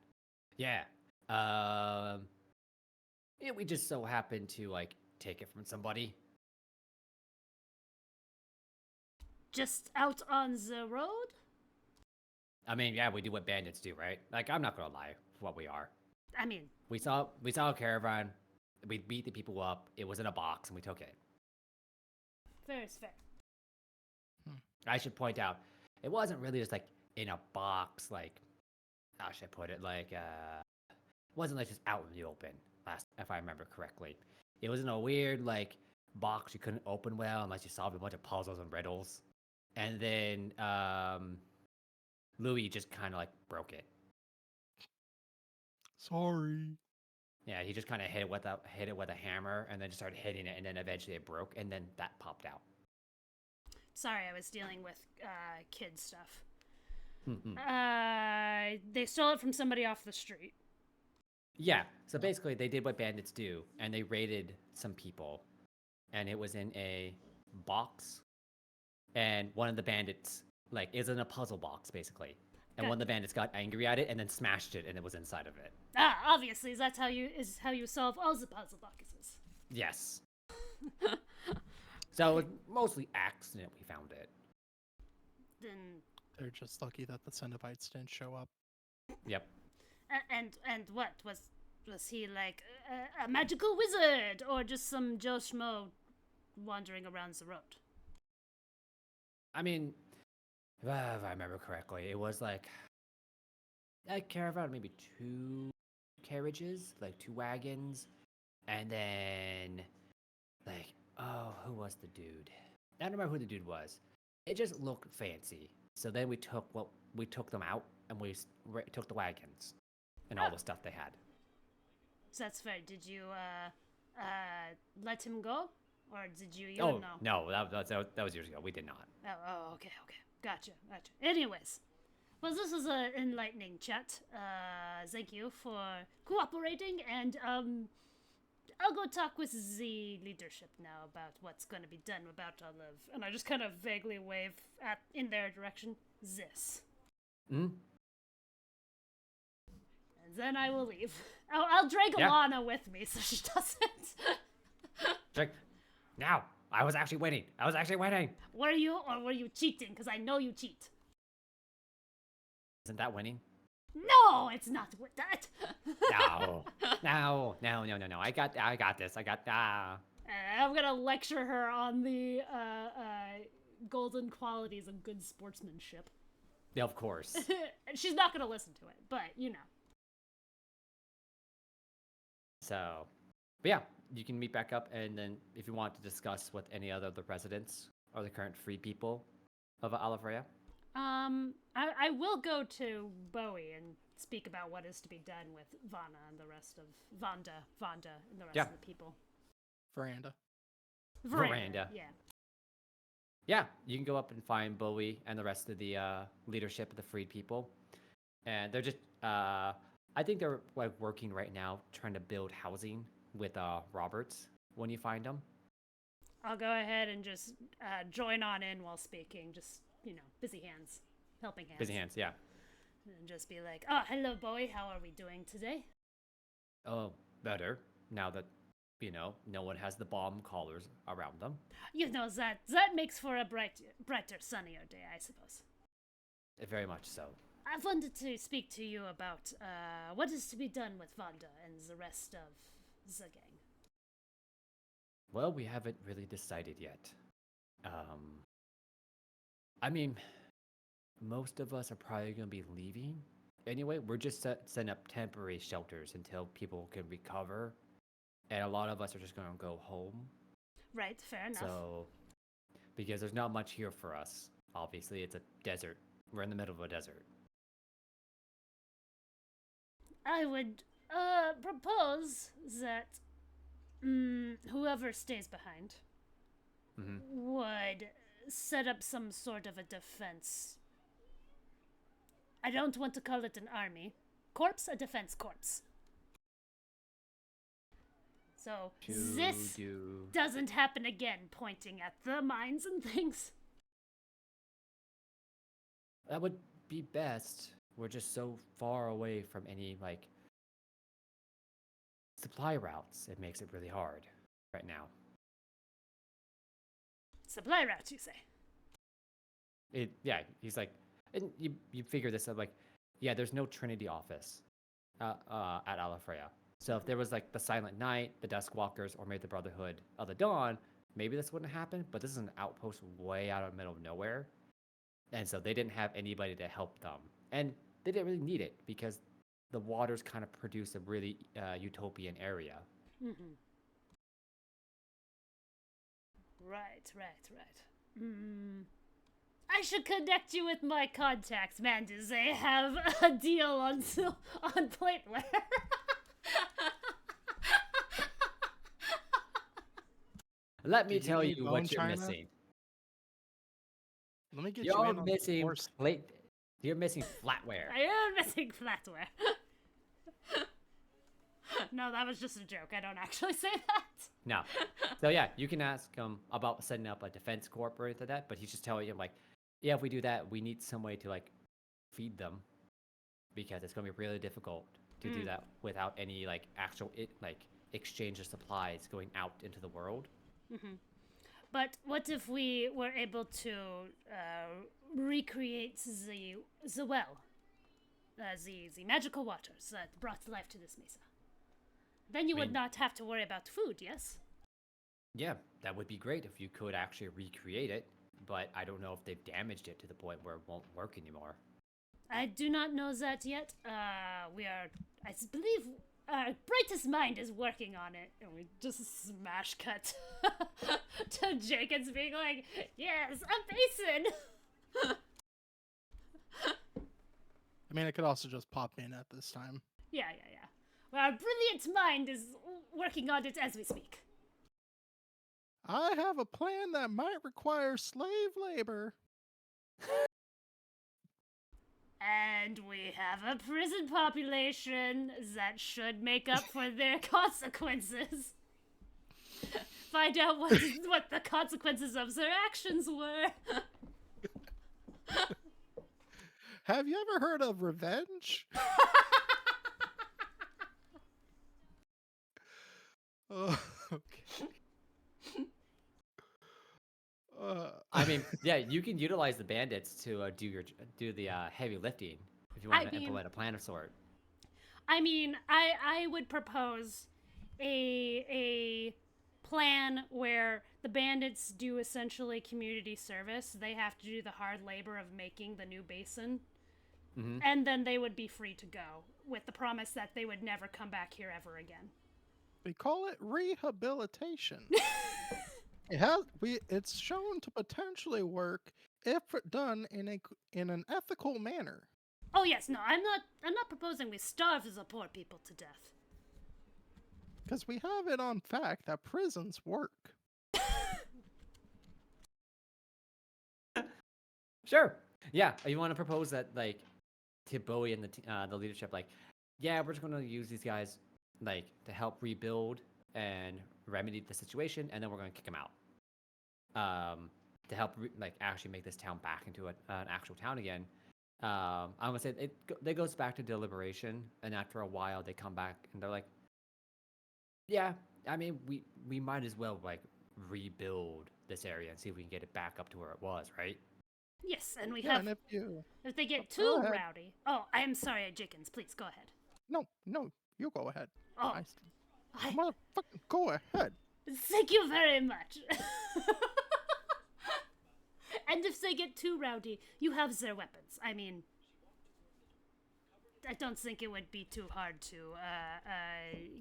Yeah. Yeah, we just so happened to, like, take it from somebody. Just out on the road? I mean, yeah, we do what bandits do, right? Like, I'm not gonna lie, what we are. I mean, we saw a caravan, we beat the people up, it was in a box, and we took it. Fair is fair. I should point out, it wasn't really just, like, in a box, like, how should I put it? Like, it wasn't, like, just out in the open, if I remember correctly. It was in a weird, like, box you couldn't open well unless you solved a bunch of puzzles and riddles. And then, Louis just kind of, like, broke it. Sorry. Yeah, he just kind of hit it with a hammer, and then just started hitting it, and then eventually it broke, and then that popped out. Sorry, I was dealing with kid stuff. They stole it from somebody off the street. Yeah. So basically, they did what bandits do, and they raided some people, and it was in a box, and one of the bandits like is in a puzzle box basically, and one of the bandits got angry at it and then smashed it, and it was inside of it. Ah, obviously, that's how you solve all the puzzle boxes. Yes. So it was mostly accident we found it. Then They're just lucky that the Cenobites didn't show up. Yep. and what was he like a magical wizard or just some Joe Schmo wandering around the road? I mean, if I remember correctly, it was like a caravan, maybe 2 carriages, like 2 wagons, and then like, oh, who was the dude? I don't remember who the dude was. It just looked fancy. So then we took them out, and we took the wagons and all the stuff they had. So that's fair. Did you let him go, or did you? You Oh don't know. no, that was years ago. We did not. Oh, okay. Gotcha. Anyways, well, this was an enlightening chat. Thank you for cooperating, and I'll go talk with the leadership now about what's going to be done about Olive. And I just kind of vaguely wave in their direction. This. Hmm. And then I will leave. I'll drag Alana with me so she doesn't. Check. Now, I was actually winning. Were you, or were you cheating? Because I know you cheat. Isn't that winning? No, it's not with that. No. I got this. I'm gonna lecture her on the golden qualities of good sportsmanship. Yeah, of course. She's not gonna listen to it, but you know. So, but yeah, you can meet back up, and then if you want to discuss with any other of the residents or the current free people of Ala Freya. I will go to Bowie and speak about what is to be done with Vana and the rest of Vonda and the rest of the people. Veranda. Yeah, you can go up and find Bowie and the rest of the leadership of the freed people, and they're just I think they're like working right now trying to build housing with Roberts when you find them. I'll go ahead and just join on in while speaking. Just, busy hands. Helping hands. Busy hands, yeah. And just be like, oh, hello, Bowie. How are we doing today? Oh, better. Now that, no one has the bomb collars around them. That makes for a brighter, sunnier day, I suppose. Very much so. I wanted to speak to you about what is to be done with Vonda and the rest of the gang. Well, we haven't really decided yet. I mean, most of us are probably going to be leaving. Anyway, we're just setting up temporary shelters until people can recover. And a lot of us are just going to go home. Right, fair enough. So, because there's not much here for us. Obviously, it's a desert. We're in the middle of a desert. I would propose that whoever stays behind would set up some sort of a defense. I don't want to call it an army. Corps? A defense corps. So this doesn't happen again, pointing at the mines and things. That would be best. We're just so far away from any, supply routes. It makes it really hard right now. Supply routes, you say? He's like, and you figure this out, there's no Trinity office at Ala Freya. So if there was, the Silent Night, the Dusk Walkers, or maybe the Brotherhood of the Dawn, maybe this wouldn't happen, but this is an outpost way out of the middle of nowhere. And so they didn't have anybody to help them. And they didn't really need it, because the waters kind of produce a really utopian area. Mm-hmm. Right. I should connect you with my contacts, man. Do they have a deal on plateware? Let me tell you what you're missing. Let me get you in on the course. You're missing flatware. I am missing flatware. No, that was just a joke. I don't actually say that. No. So yeah, you can ask him about setting up a defense corp or anything like that, but he's just telling you like, yeah, if we do that, we need some way to like feed them because it's going to be really difficult to do that without any like actual exchange of supplies going out into the world. Mm-hmm. But what if we were able to recreate the well, the magical waters that brought life to this mesa? Then you would not have to worry about food, yes? Yeah, that would be great if you could actually recreate it, but I don't know if they've damaged it to the point where it won't work anymore. I do not know that yet. I believe our brightest mind is working on it. And we just smash cut to Jenkins being like, yes, a basin! I mean, it could also just pop in at this time. Yeah. Well, our brilliant mind is working on it as we speak. I have a plan that might require slave labor. And we have a prison population that should make up for their consequences. Find out what the consequences of their actions were. Have you ever heard of revenge? Oh, okay. I mean, yeah, you can utilize the bandits to do the heavy lifting if you want to implement a plan of sort. I mean, I would propose a plan where the bandits do essentially community service. They have to do the hard labor of making the new basin, and then they would be free to go with the promise that they would never come back here ever again. We call it rehabilitation. It's shown to potentially work if done in an ethical manner. Oh yes, no, I'm not proposing we starve the poor people to death. Because we have it on fact that prisons work. Sure. Yeah, you want to propose that like to Bowie and the leadership, like, yeah, we're just going to use these guys like to help rebuild and remedy the situation, and then we're going to kick them out. To help actually make this town back into an actual town again. I'm gonna say it goes back to deliberation, and after a while they come back and they're like, yeah, I mean we might as well like rebuild this area and see if we can get it back up to where it was, right? Yes, and if they get too rowdy. Oh, I'm sorry, Jickens, please go ahead. No, you go ahead. Oh, motherfucking go ahead. Thank you very much. And if they get too rowdy, you have their weapons. I mean, I don't think it would be too hard to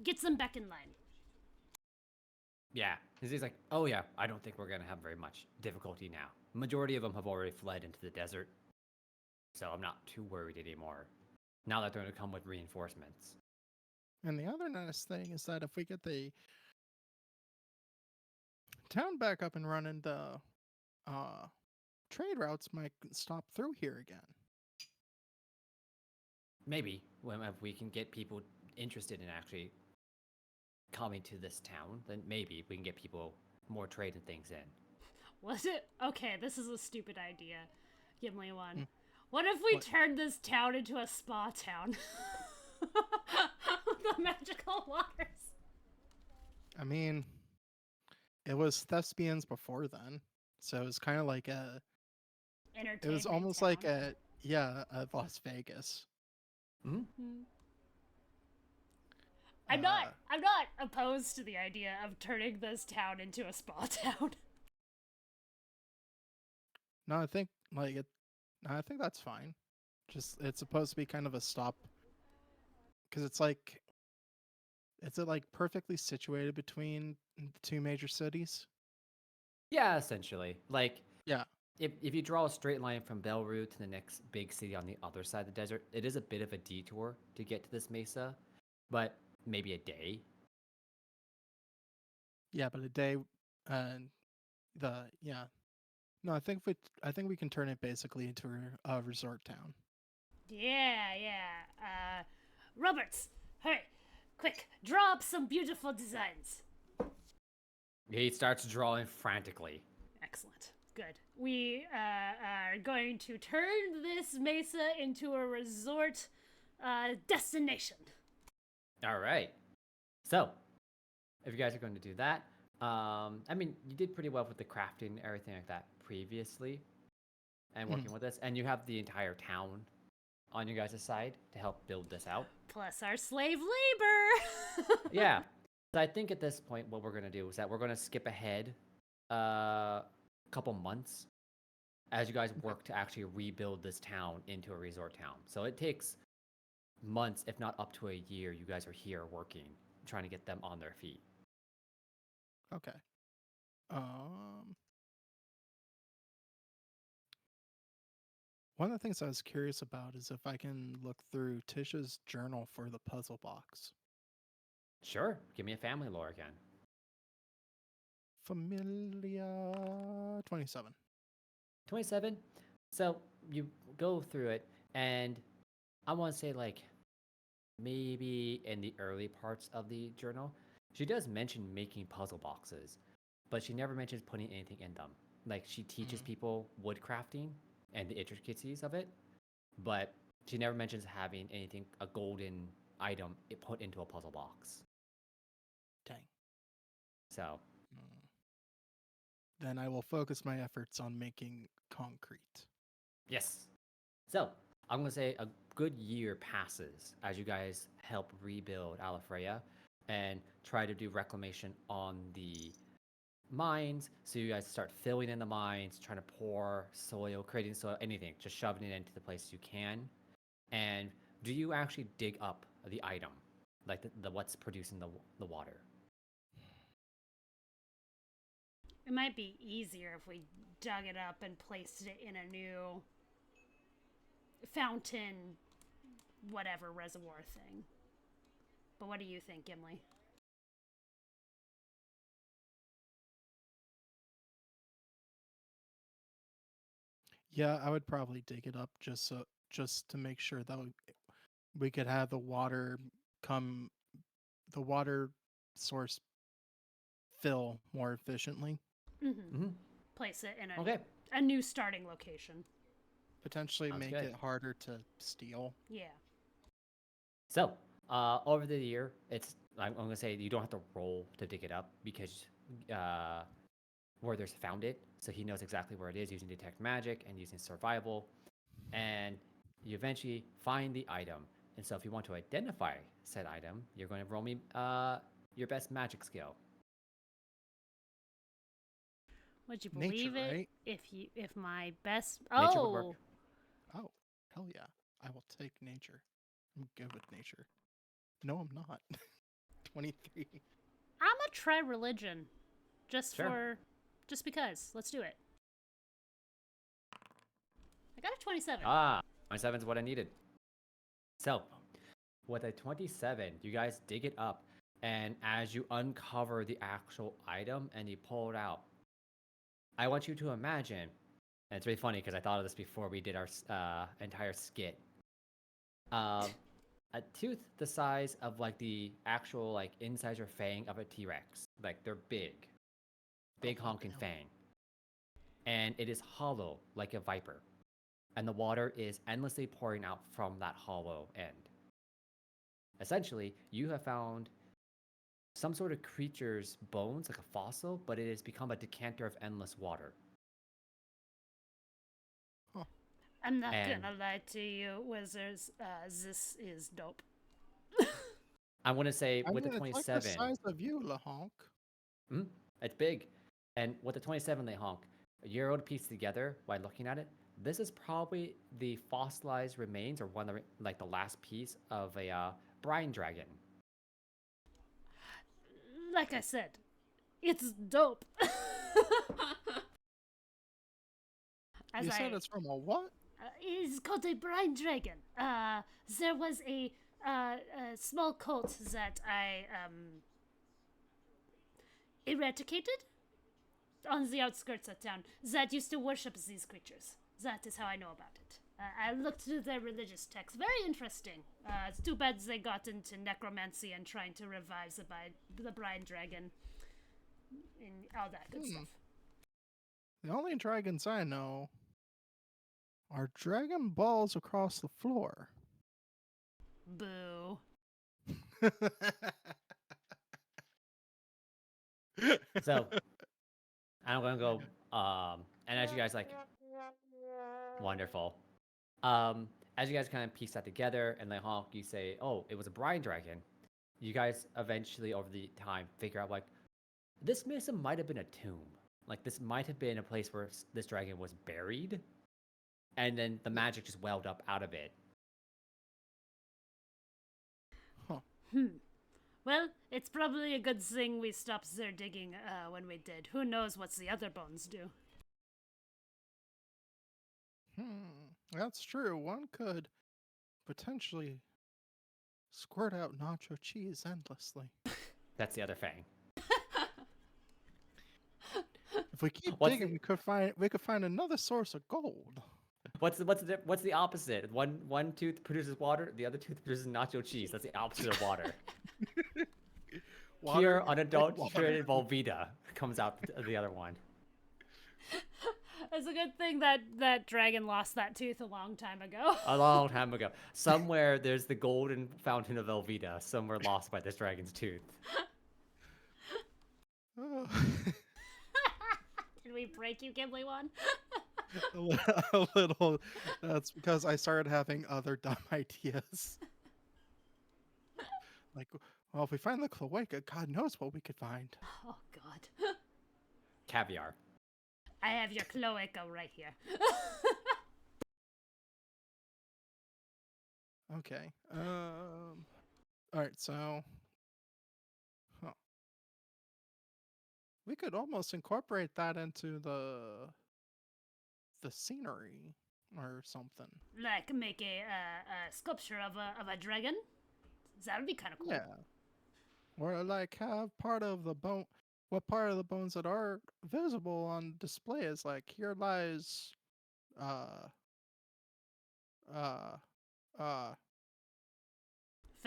get them back in line. Yeah, he's like, oh yeah, I don't think we're gonna have very much difficulty now. Majority of them have already fled into the desert, so I'm not too worried anymore. Now that they're gonna come with reinforcements. And the other nice thing is that if we get the town back up and running, the trade routes might stop through here again. Maybe if we can get people interested in actually coming to this town, then maybe we can get people more trade and things in. Was it? Okay, this is a stupid idea. Gimli one. What if we turned this town into a spa town? The magical waters. I mean, it was thespians before then, so it was kind of like a. It was almost town. Like a Las Vegas. Mm-hmm. I'm not opposed to the idea of turning this town into a spa town. No, I think I think that's fine. Just it's supposed to be kind of a stop, because it's like, is it like perfectly situated between the two major cities? Yeah, essentially. Like, yeah. If you draw a straight line from Belru to the next big city on the other side of the desert, it is a bit of a detour to get to this mesa, but maybe a day. Yeah, but a day, No, I think we can turn it basically into a resort town. Yeah. Roberts, hurry! Quick, draw up some beautiful designs. He starts drawing frantically. Excellent. Good. We are going to turn this mesa into a resort destination. All right. So, if you guys are going to do that, I mean, you did pretty well with the crafting and everything like that previously, and working with this, and you have the entire town on your guys' side to help build this out. Plus our slave labor. Yeah. So I think at this point, what we're going to do is that we're going to skip ahead a couple months as you guys work to actually rebuild this town into a resort town. So it takes months, if not up to a year, you guys are here working, trying to get them on their feet. Okay. One of the things I was curious about is if I can look through Tisha's journal for the puzzle box. Sure. Give me a family lore again. Familia 27. 27. So you go through it, and I want to say, like, maybe in the early parts of the journal, she does mention making puzzle boxes, but she never mentions putting anything in them. Like, she teaches people wood crafting and the intricacies of it, but she never mentions having anything, a golden item, put into a puzzle box. Dang. So, Then I will focus my efforts on making concrete. yes. So, I'm going to say a good year passes as you guys help rebuild Ala Freya and try to do reclamation on the mines. So you guys start filling in the mines, trying to pour soil, creating soil, anything, just shoving it into the places you can. And do you actually dig up the item, like the what's producing the water? It might be easier if we dug it up and placed it in a new fountain, whatever reservoir thing. But what do you think, Gimli? Yeah, I would probably dig it up just to make sure that we could have the water source fill more efficiently. Place it in Okay. a new starting location. Potentially Sounds make good. it harder to steal. Yeah. So, over the year, I'm going to say you don't have to roll to dig it up because Werthers found it, so he knows exactly where it is using detect magic and using survival, and you eventually find the item. And so, if you want to identify said item, you're going to roll me your best magic skill. Would you Nature, believe it? right? If my best Nature would work. Oh, hell yeah. I will take nature. I'm good with nature. No, I'm not. 23. I'm gonna try religion, just Sure. because. Let's do it. I got a 27. 27 is what I needed. So, with a 27, you guys dig it up, and as you uncover the actual item and you pull it out, I want you to imagine, and it's really funny because I thought of this before we did our entire skit. A tooth the size of like the actual like incisor fang of a T-Rex. Like they're big honking fang, and it is hollow like a viper, and the water is endlessly pouring out from that hollow end. Essentially, you have found some sort of creature's bones, like a fossil, but it has become a decanter of endless water. I'm not And- gonna lie to you, Wizards. This is dope. I'm gonna say with the It's 27, like the size of you, LeHonk. it's big, and with the 27 LeHonk, you're able to piece together by looking at it. This is probably the fossilized remains, or one of like the last piece of a brine dragon. Like I said, it's dope. You said it's from a what? It's called a brine dragon. There was a small cult that I eradicated on the outskirts of town that used to worship these creatures. That is how I know about it. I looked through their religious texts. Very interesting. It's too bad they got into necromancy and trying to revive the bride dragon and all that good stuff. The only dragons I know are dragon balls across the floor. Boo. So I'm gonna go. And as you guys like, wonderful. As you guys kind of piece that together, and LeHonk, you say, "Oh, it was a brine dragon." You guys eventually, over the time, figure out like this mesa might have been a tomb. Like this might have been a place where this dragon was buried, and then the magic just welled up out of it. Well, it's probably a good thing we stopped their digging when we did. Who knows what the other bones do? That's true. One could potentially squirt out nacho cheese endlessly. That's the other thing. If we keep digging, we could find another source of gold. What's the opposite? One tooth produces water, the other tooth produces nacho cheese. That's the opposite of water. Pure, unadulterated Volvita comes out the other one. It's a good thing that dragon lost that tooth a long time ago. A long time ago. Somewhere there's the golden fountain of Velveeta, somewhere lost by this dragon's tooth. Oh. Did we break you, Ghibli one? A little. That's because I started having other dumb ideas. Like, well, if we find the cloaca, God knows what we could find. Oh, God. Caviar. I have your cloaca right here. Okay. Alright, so... Huh. We could almost incorporate that into the scenery or something. Like make a sculpture of a dragon? That would be kind of cool. Yeah. Or like have part of the bone... What part of the bones that are visible on display is like, here lies...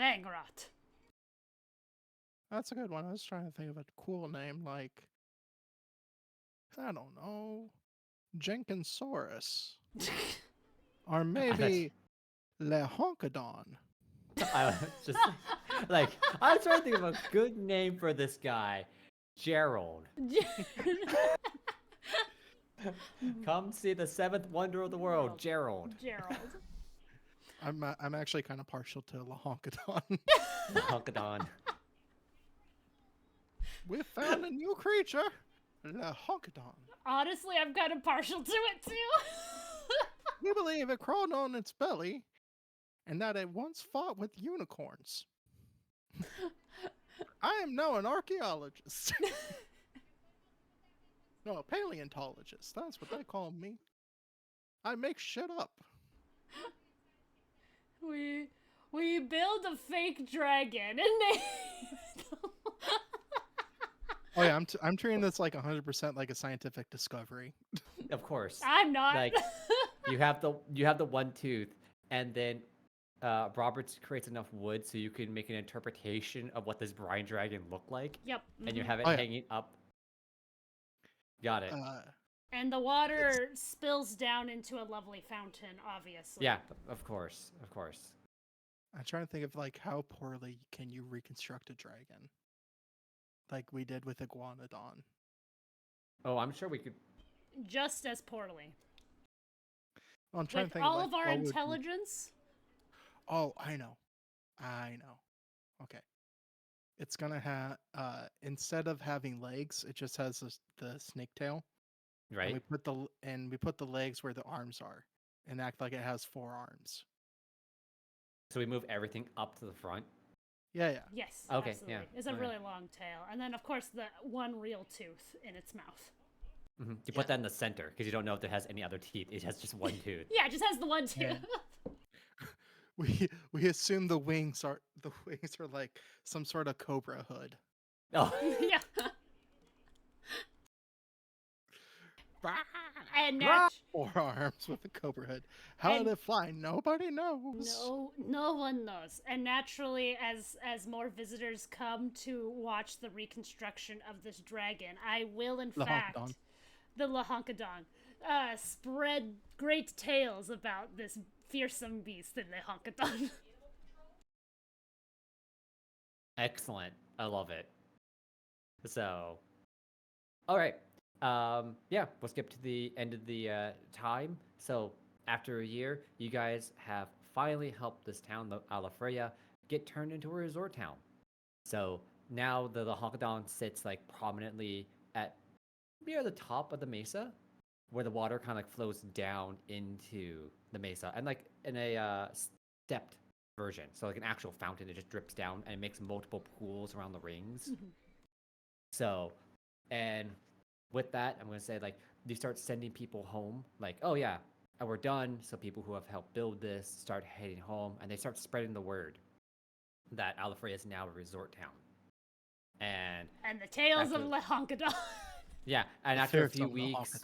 Fangrot. That's a good one. I was trying to think of a cool name like... I don't know... Jenkinsaurus. Or maybe LeHonkadon. I was just like, I was trying to think of a good name for this guy. Gerald. Come see the seventh wonder of the world, Gerald. Gerald. I'm actually kind of partial to LeHonkadon. LeHonkadon. We found a new creature, LeHonkadon. Honestly, I'm kind of partial to it too. We believe it crawled on its belly, and that it once fought with unicorns. I am now an archaeologist. No, a paleontologist. That's what they call me. I make shit up. We build a fake dragon and name Oh yeah, I'm treating this like 100% like a scientific discovery. Of course. I'm not. Like you have the one tooth, and then Roberts creates enough wood so you can make an interpretation of what this brine dragon looked like. Yep. And you have it Oh, yeah. hanging up. Got it. And the water spills down into a lovely fountain, obviously. Yeah, of course. Of course. I'm trying to think of like how poorly can you reconstruct a dragon, like we did with Iguanodon. Oh, I'm sure we could. Just as poorly. Well, I'm trying With to think all like, of our what would be- intelligence. Oh, I know. Okay. It's gonna have instead of having legs, it just has the snake tail. Right. And we put the legs where the arms are, and act like it has 4 arms. So we move everything up to the front. Yeah. Yes. Okay, Absolutely. yeah, It's a okay. really long tail, and then of course the one real tooth in its mouth. Mm-hmm. You put that in the center because you don't know if it has any other teeth. It has just one tooth. Yeah, it just has the one tooth. Yeah. We assume the wings are like some sort of cobra hood. Oh. Yeah. And Four arms with a cobra head. How did it fly? Nobody knows. no one knows. And naturally, as more visitors come to watch the reconstruction of this dragon, I will in fact the LeHonkadon spread great tales about this fearsome beast in LeHonkadon. Excellent. I love it. So, all right. Yeah, we'll skip to the end of the time. So, after a year, you guys have finally helped this town, the Ala Freya, get turned into a resort town. So now the LeHonkadon sits like prominently at near the top of the mesa, where the water kind of like flows down into the mesa, and like in a stepped version. So like an actual fountain, it just drips down and it makes multiple pools around the rings. So, and with that, I'm gonna say like you start sending people home, like, oh yeah, and we're done. So people who have helped build this start heading home, and they start spreading the word that Ala Freya is now a resort town. And the tales of LeHonkadon. Yeah, and after a few weeks,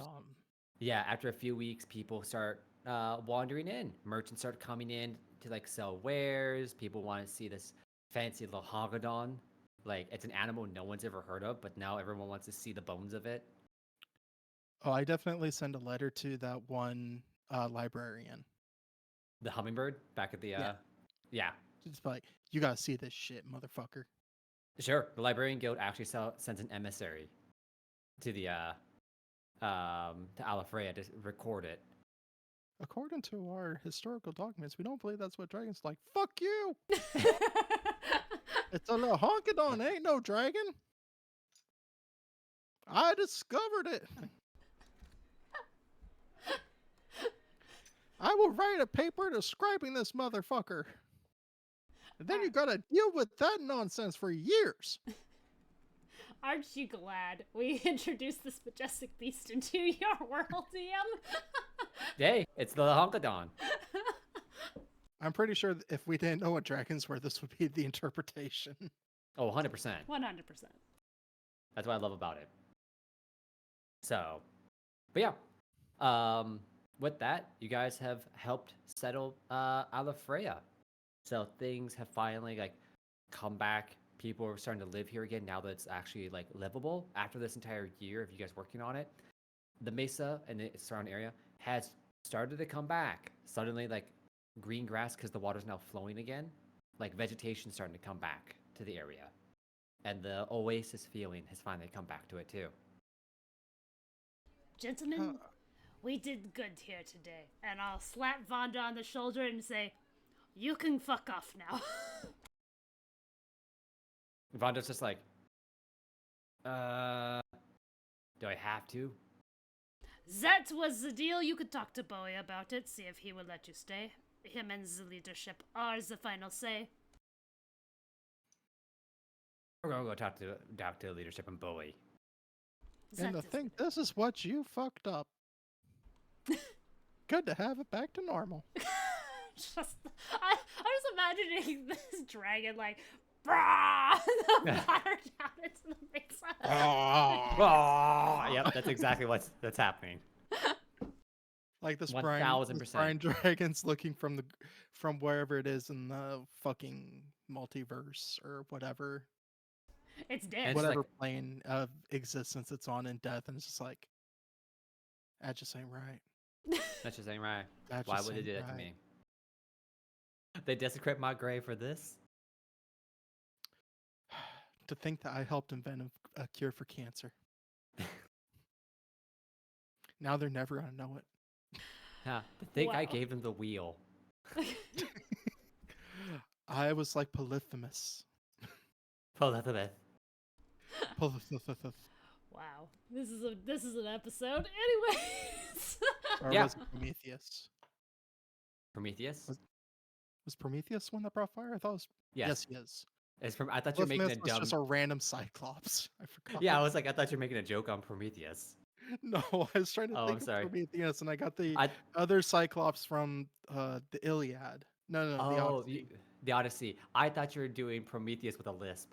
after a few weeks, people start wandering in. Merchants start coming in to like sell wares. People want to see this fancy LeHonkadon. Like it's an animal no one's ever heard of, but now everyone wants to see the bones of it. Oh, I definitely send a letter to that one librarian. The hummingbird back at the yeah. Just like, you gotta see this shit, motherfucker. Sure, the Librarian Guild actually sends an emissary to the to Ala Freya to record it. According to our historical documents, we don't believe that's what dragons like. Fuck you! It's a LeHonkadon, ain't no dragon. I discovered it. I will write a paper describing this motherfucker. And then you gotta deal with that nonsense for years. Aren't you glad we introduced this majestic beast into your world, DM? Hey, it's the LeHonkadon. I'm pretty sure if we didn't know what dragons were, this would be the interpretation. Oh, 100%. 100%. That's what I love about it. So, but yeah. With that, you guys have helped settle Ala Freya. So things have finally like come back. People are starting to live here again now that it's actually like livable after this entire year of you guys working on it. The mesa and the surrounding area has started to come back. Suddenly, like green grass, because the water's now flowing again, like vegetation starting to come back to the area. And the oasis feeling has finally come back to it too. Gentlemen, we did good here today. And I'll slap Vonda on the shoulder and say, you can fuck off now. Vonda's just like, do I have to? That was the deal. You could talk to Bowie about it, see if he will let you stay. Him and the leadership are the final say. We're gonna go talk to leadership and Bowie. And I think this is what you fucked up. Good to have it back to normal. I was imagining this dragon like, brah, the water down into the mesa. Yep, that's exactly that's happening. Like this brine dragon's looking from wherever it is in the fucking multiverse or whatever. It's dead. Whatever plane of existence it's on in death, and it's just like, that just ain't right. That just ain't right. Why would they do that to me? They desecrate my grave for this? To think that I helped invent a cure for cancer. Now they're never gonna know it. Yeah, to think I gave them the wheel. I was like Polyphemus. Polyphemus. Wow, this is an episode. Anyways. Or was it Prometheus? Prometheus? Was Prometheus one that brought fire? I thought it was. Yes, he is. I thought you were making a dumb. Just a random Cyclops. I forgot. Yeah, I thought you were making a joke on Prometheus. No, I was trying to think of Prometheus, and I got the other Cyclops from the Iliad. No, the Odyssey. The Odyssey. I thought you were doing Prometheus with a lisp.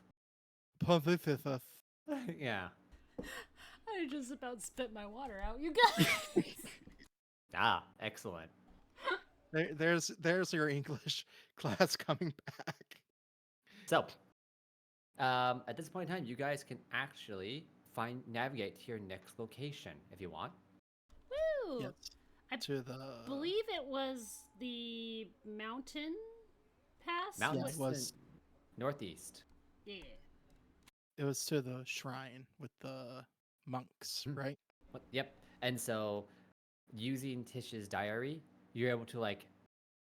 Prometheus. Yeah. I I just about spit my water out, you guys. Ah, excellent. There's your English class coming back. So, at this point in time, you guys can actually navigate to your next location if you want. Woo! Yes. I To the believe it was the mountain pass. Mountain it was northeast. Yeah. it was to the shrine with the monks, right? Yep. And so, using Tish's diary, you're able to like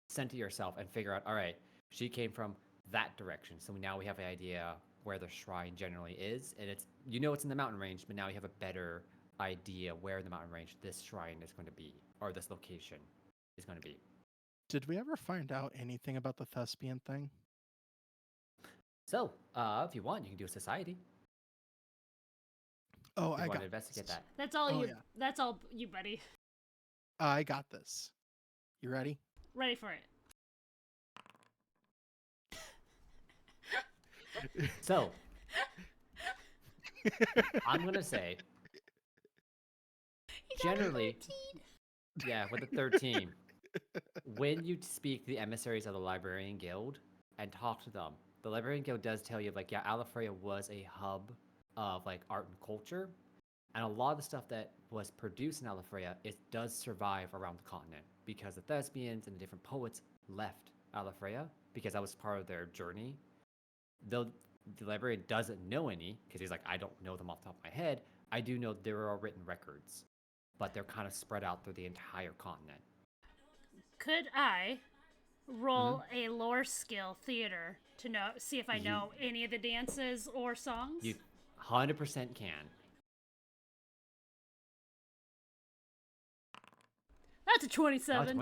center yourself and figure out, all right, she came from that direction. So now we have an idea where the shrine generally is, and it's it's in the mountain range, but now you have a better idea where in the mountain range this shrine is going to be, or this location is going to be. Did we ever find out anything about the thespian thing? So, if you want, you can do a society. Oh, If you I want got to investigate this. that. That's all Oh, you. yeah. That's all you, buddy. I got this. You ready? Ready for it. So, I'm going to say, You got a generally, 13. yeah, with the 13, when you speak to the emissaries of the Librarian Guild and talk to them, the Librarian Guild does tell you, like, yeah, Ala Freya was a hub of, like, art and culture. And a lot of the stuff that was produced in Ala Freya, it does survive around the continent because the thespians and the different poets left Ala Freya because that was part of their journey. Though the librarian doesn't know any, because he's like, I don't know them off the top of my head, I do know there are written records, but they're kind of spread out through the entire continent. Could I roll a lore skill theater to see if I know any of the dances or songs? You 100% can. That's a 27.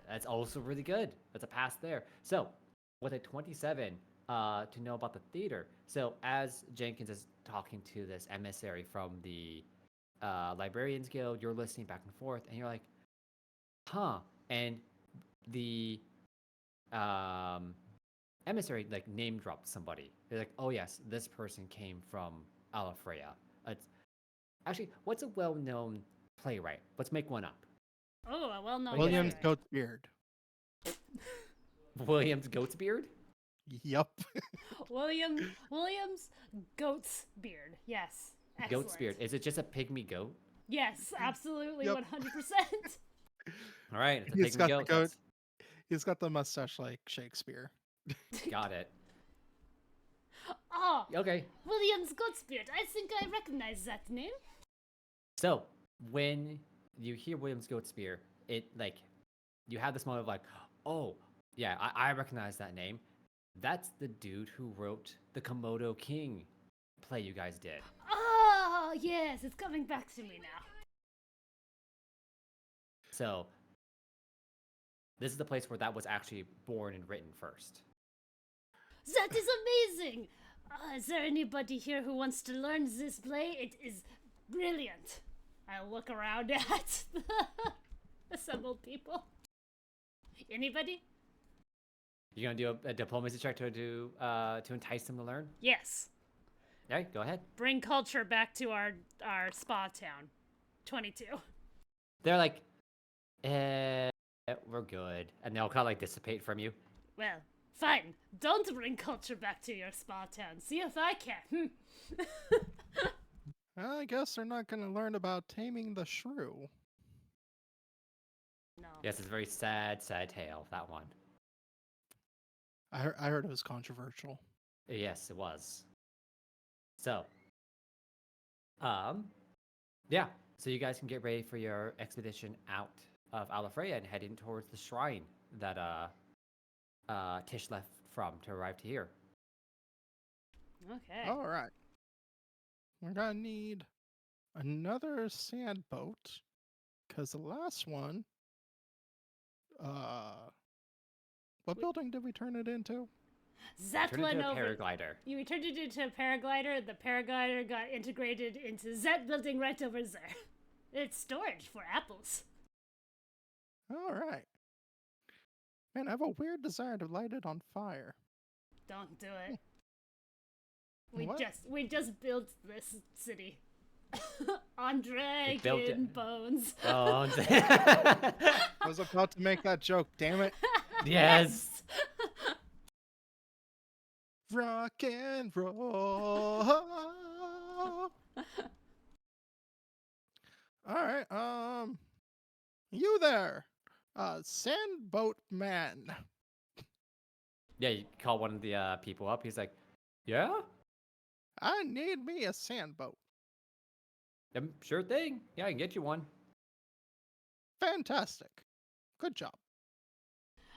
That's also really good. That's a pass there. So, with a 27, to know about the theater. So, as Jenkins is talking to this emissary from the Librarians Guild, you're listening back and forth, and you're like, huh. And the emissary, like, name dropped somebody. They're like, oh, yes, this person came from Ala Freya. Actually, what's a well-known playwright? Let's make one up. Oh, a well-known William's playwright. Goatsbeard. William's Goatsbeard? Yup. William's goat's beard. Yes. Excellent. Goatsbeard. Is it just a pygmy goat? Yes, absolutely, Yep. 100%. All right, it's a He's pygmy got goat. the goat. He's got the mustache like Shakespeare. Got it. Oh, Okay. William's goat's beard. I think I recognize that name. So when you hear William's Goatsbeard, it like you have this moment of like, oh yeah, I recognize that name. That's the dude who wrote the Komodo King play you guys did. Oh, yes, it's coming back to me now. So this is the place where that was actually born and written first. That is amazing. Is there anybody here who wants to learn this play? It is brilliant. I look around at the assembled people. Anybody? You gonna do a diplomacy check to entice them to learn? Yes. Okay, go ahead. Bring culture back to our spa town. 22. They're like, we're good, and they'll kind of like dissipate from you. Well, fine. Don't bring culture back to your spa town. See if I can. Well, I guess they're not going to learn about taming the shrew. No. Yes, it's a very sad, sad tale, that one. I heard it was controversial. Yes, it was. So, yeah. So you guys can get ready for your expedition out of Ala Freya and head in towards the shrine that Tish left from to arrive to here. Okay. All right. We're going to need another sand boat because the last one, what building did we turn it into? That Turn it one into a over. paraglider. You turned it into a paraglider. The paraglider got integrated into that building right over there. It's storage for apples. All right. Man, I have a weird desire to light it on fire. Don't do it. What? We just built this city. On built dragon it. bones. Oh, I was about to make that joke, damn it. yes. Rock and roll. All right, you there, sandboat man. Yeah, you call one of the people up. He's like, yeah, I need me a sandboat. sure thing. Yeah, I can get you one. Fantastic. Good job.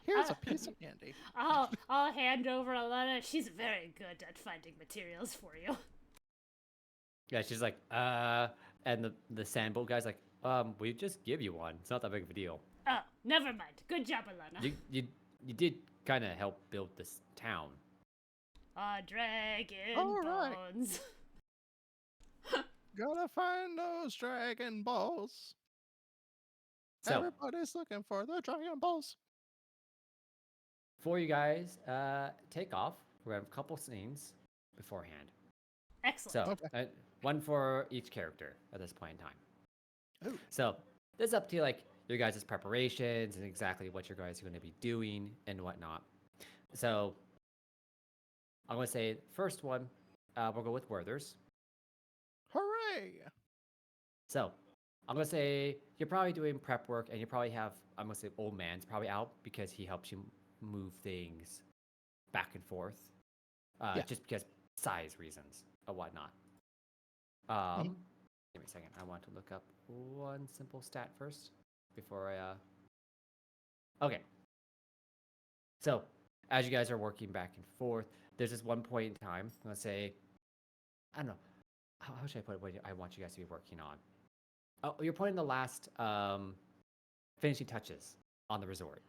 Here's a piece of candy. I'll hand over Alana. She's very good at finding materials for you. Yeah, she's like, and the sandboat guy's like, we just give you one. It's not that big of a deal. Oh, never mind. Good job, Alana. You did kind of help build this town. Dragon All right. bones. Gotta find those dragon balls. So Everybody's looking for the dragon balls. before you guys take off, we're gonna have a couple scenes beforehand. Excellent. So Okay. one for each character at this point in time. Ooh. So this is up to like your guys' preparations and exactly what you guys are going to be doing and whatnot. So I'm going to say first one, we'll go with Werthers. Hooray! So I'm going to say you're probably doing prep work and you probably have, I'm going to say old man's probably out because he helps you move things back and forth. Just because size reasons or whatnot. Give me a second. I want to look up one simple stat first before I. Okay. So, as you guys are working back and forth, there's this one point in time. Let's say, I don't know. How should I put it? What I want you guys to be working on. Oh, you're putting the last finishing touches on the resort.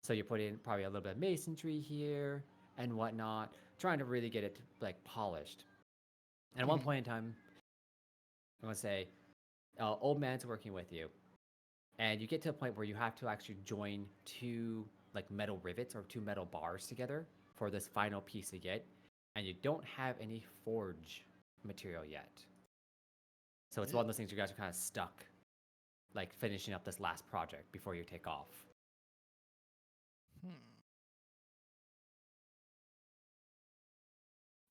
So you're putting probably a little bit of masonry here and whatnot, trying to really get it like polished. And at one point in time, I'm gonna say, old man's working with you, and you get to a point where you have to actually join two like metal rivets or two metal bars together for this final piece to get, and you don't have any forge material yet. So it's one of those things you guys are kind of stuck, like finishing up this last project before you take off.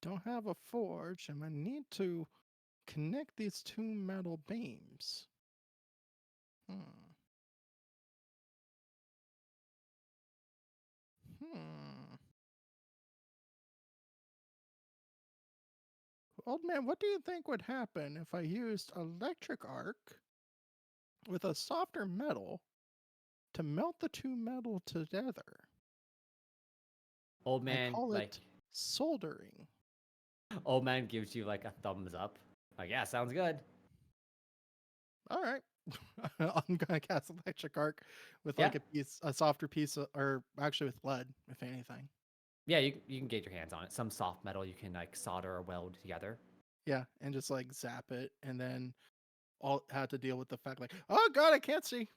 Don't have a forge, and I need to connect these two metal beams. Old man, what do you think would happen if I used electric arc with a softer metal to melt the two metal together? Old man, I call like, it soldering. old man gives you like a thumbs up. Like, yeah, sounds good. All right. I'm gonna cast electric arc with like a softer piece or actually with lead, if anything. Yeah, you can get your hands on it. Some soft metal you can like solder or weld together. Yeah, and just like zap it, and then all had to deal with the fact like, oh god, I can't see.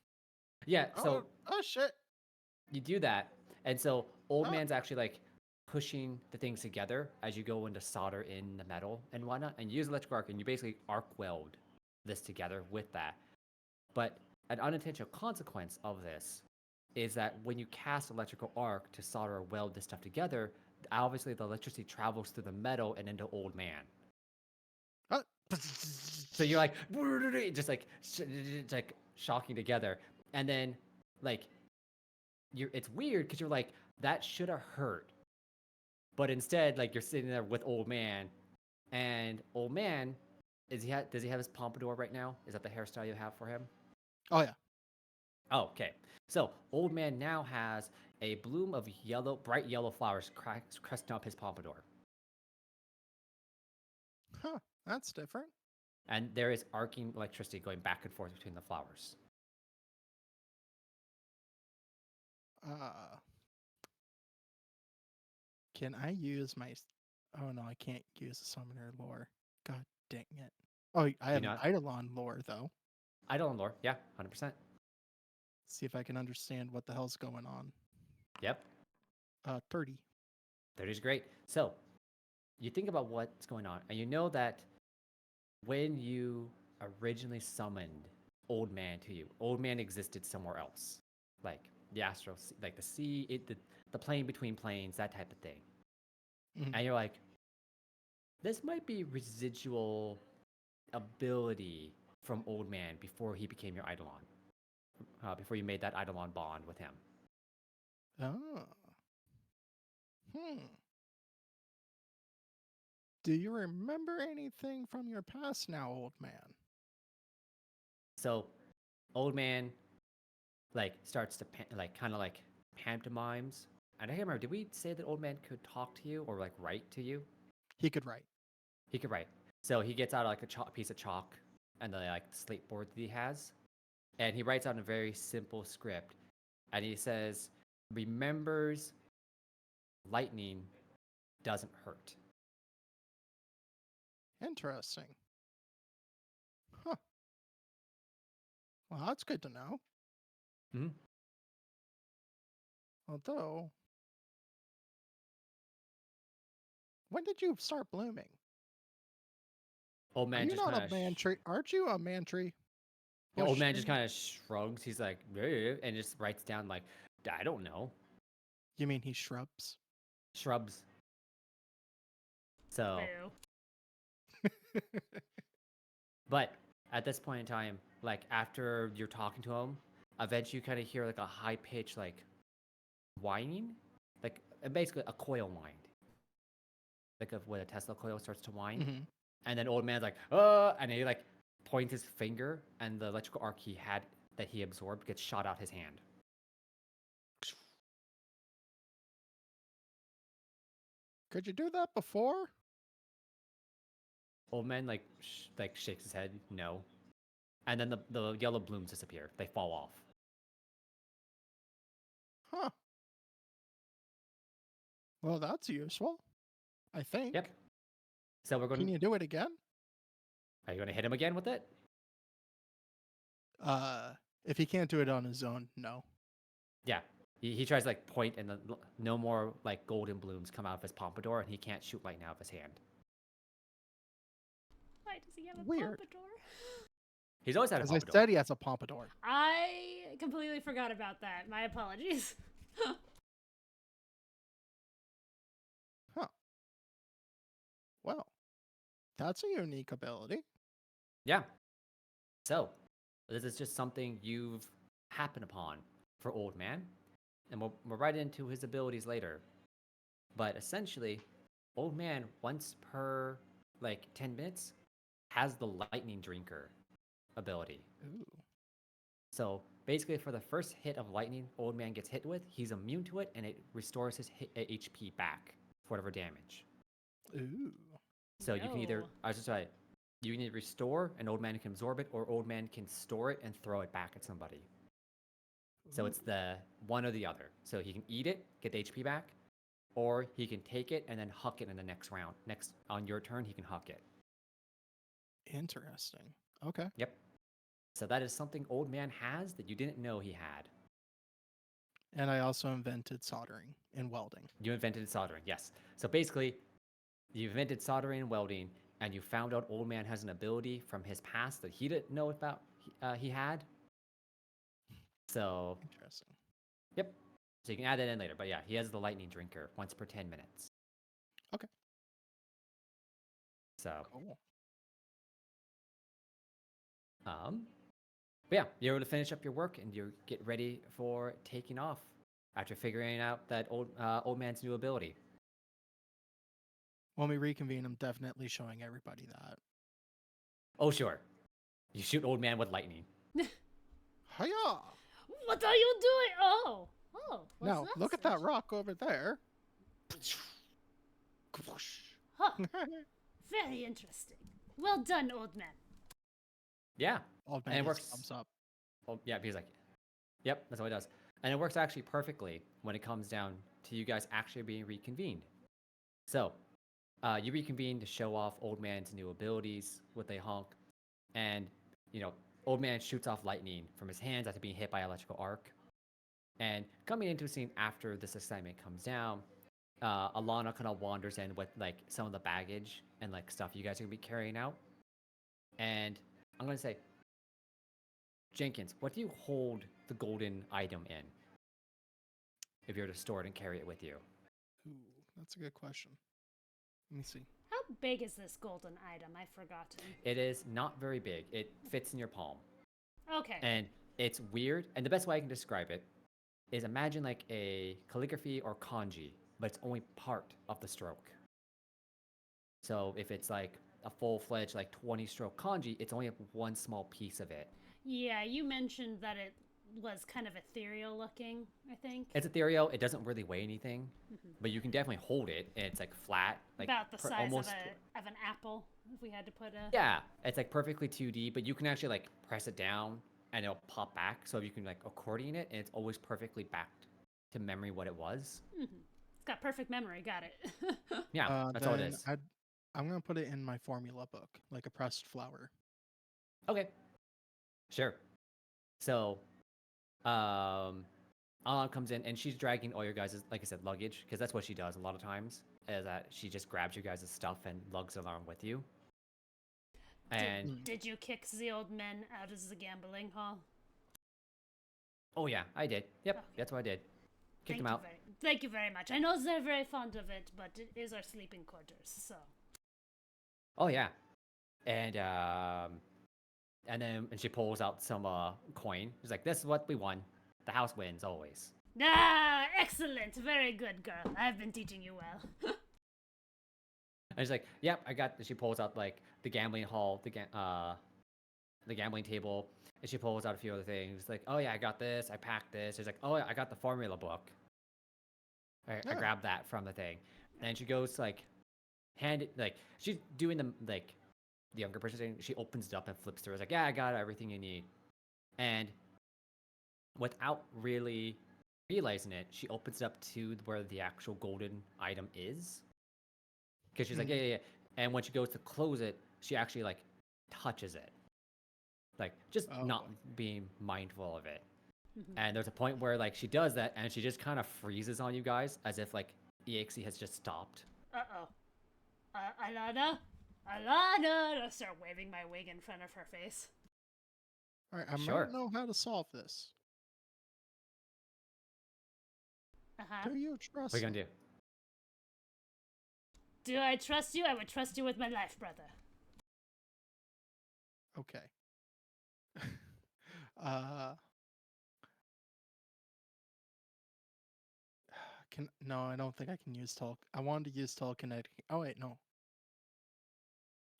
Yeah, so oh shit. You do that, and so old man's actually like pushing the things together as you go into solder in the metal and whatnot, and you use electric arc, and you basically arc weld this together with that. But an unintentional consequence of this is that when you cast electrical arc to solder or weld this stuff together, obviously the electricity travels through the metal and into old man. So you're like, just like shocking together, and then like it's weird because you're like, that should have hurt, but instead like you're sitting there with old man, and old man does he have his pompadour right now? Is that the hairstyle you have for him? Oh yeah. Oh, okay. So old man now has a bloom of bright yellow flowers cresting up his pompadour. Huh, that's different. And there is arcing electricity going back and forth between the flowers. Can I use my... Oh no, I can't use the summoner lore. God dang it. Oh, I have an Eidolon lore though. Eidolon lore, yeah, 100%. See if I can understand what the hell's going on. Yep. 30. 30 is great. So you think about what's going on, and you know that when you originally summoned Old Man to you, Old Man existed somewhere else, like the astral, like the sea, the plane between planes, that type of thing. Mhm. And you're like, this might be residual ability from Old Man before he became your Eidolon, before you made that Eidolon bond with him. Oh. Do you remember anything from your past now, old man? So, Old Man, like, starts to, kind of like pantomimes. And I can't remember, did we say that Old Man could talk to you or, like, write to you? He could write. He could write. So he gets out, like, a piece of chalk and the, like, slate board that he has. And he writes out a very simple script. And he says, remembers lightning doesn't hurt. Interesting. Huh. Well, that's good to know. Mhm. Although, when did you start blooming? Old Are Man you just not kind a of man tree? Aren't you a man tree? Old Bush Man just tree? kind of shrugs. He's like, "Eh," and just writes down like, I don't know, You mean he shrubs? shrubs. So, Boo. but at this point in time, like after you're talking to him, eventually you kind of hear like a high pitch like whining, like basically a coil wind, like of when a Tesla coil starts to wind, Mhm. and then Old Man's like, and he like points his finger, and the electrical arc he had that he absorbed gets shot out his hand. Could you do that before? Old Man like shakes his head, no, and then the yellow blooms disappear. They fall off. Huh. Well, that's useful. I think. Yep. So we're going. Can you do it again? Are you going to hit him again with it? If he can't do it on his own, no. Yeah. He tries to like point, and no more like golden blooms come out of his pompadour, and he can't shoot lightning out of his hand. Why does he have a Weird. pompadour? He's always had a As I pompadour. said, he has a pompadour. I completely forgot about that. My apologies. Huh. Well, that's a unique ability. Yeah. So this is just something you've happened upon for Old Man, and we'll right into his abilities later. But essentially, Old Man once per like 10 minutes has the Lightning Drinker ability. Ooh. So basically, for the first hit of lightning Old Man gets hit with, he's immune to it, and it restores his HP back for whatever damage. Ooh. So you can either, No. I was just right, you can either restore, and Old Man can absorb it, or Old Man can store it and throw it back at somebody. So it's the one or the other. So he can eat it, get the HP back, or he can take it and then huck it in the next round. Next on your turn, he can huck it. Interesting. Okay. Yep. So that is something Old Man has that you didn't know he had. And I also invented soldering and welding. You invented soldering, yes. So basically, you invented soldering and welding, and you found out Old Man has an ability from his past that he didn't know about he had. So, Interesting. yep. So you can add that in later. But yeah, he has the Lightning Drinker once per 10 minutes. Okay. So, Cool. but yeah, you're able to finish up your work, and you get ready for taking off after figuring out that Old Man's new ability. When we reconvene, I'm definitely showing everybody that. Oh, sure. You shoot Old Man with lightning. Hiya! What are you doing? Oh. What's Now, that look at that sound? rock over there. Huh. Very interesting. Well done, old man. Yeah. Old And man it gets works. thumbs up. Well, yeah, he's like, yep, that's what he does. And it works actually perfectly when it comes down to you guys actually being reconvened. So, you reconvene to show off Old Man's new abilities with a honk. And, Old Man shoots off lightning from his hands after being hit by electrical arc. And coming into a scene after this assignment comes down, Alana kind of wanders in with like some of the baggage and like stuff you guys are gonna be carrying out. And I'm going to say, Jenkins, what do you hold the golden item in? If you were to store it and carry it with you. Ooh, that's a good question. Let me see. How big is this golden item? I've forgotten. It is not very big. It fits in your palm. Okay. And it's weird. And the best way I can describe it is imagine like a calligraphy or kanji, but it's only part of the stroke. So if it's like a full-fledged like 20-stroke kanji, it's only one small piece of it. Yeah, you mentioned that it was kind of ethereal looking, I think. It's ethereal. It doesn't really weigh anything, but you can definitely hold it. And it's like flat, like about the size almost of an apple. If we had to put a yeah, it's like perfectly 2D, but you can actually like press it down and it'll pop back. So you can like accordion it, and it's always perfectly backed to memory what it was. It's got perfect memory. Got it. Yeah, that's all it is. I'm gonna put it in my formula book, like a pressed flower. Okay, sure. So, Alan comes in and she's dragging all your guys' like I said luggage, because that's what she does a lot of times. Is that she just grabs you guys' stuff and lugs it along with you. And did you kick the old men out of the gambling hall? oh yeah, I did. Yep, Okay. that's what I did. Kicked them out. Thank you very much. I know they're very fond of it, but it is our sleeping quarters, so. Oh yeah, and then she pulls out some coin. She's like, "This is what we won. The house wins always." Ah, excellent. Very good, girl. I've been teaching you well. And she's like, "Yep, I got." She pulls out like the gambling hall, the gambling table, and she pulls out a few other things. Like, "Oh yeah, I got this. I packed this." She's like, "Oh yeah, I got the formula book. I grabbed that from the thing." And she goes to, like, hand it, like she's doing the like the younger person thing. She opens it up and flips through. It's like, "Yeah, I got everything you need." And without really realizing it, she opens it up to where the actual golden item is. Because she's like, yeah. And when she goes to close it, she actually like touches it. Like just not being mindful of it. And there's a point where like she does that and she just kind of freezes on you guys as if like EXE has just stopped. Alana? I'll start waving my wig in front of her face. All right, I Sure. might know how to solve this. Uh-huh. Do you trust? What are you gonna do? Do I trust you? I would trust you with my life, brother. Okay. No, I don't think I can use I wanted to use telekinetic. Oh wait, no.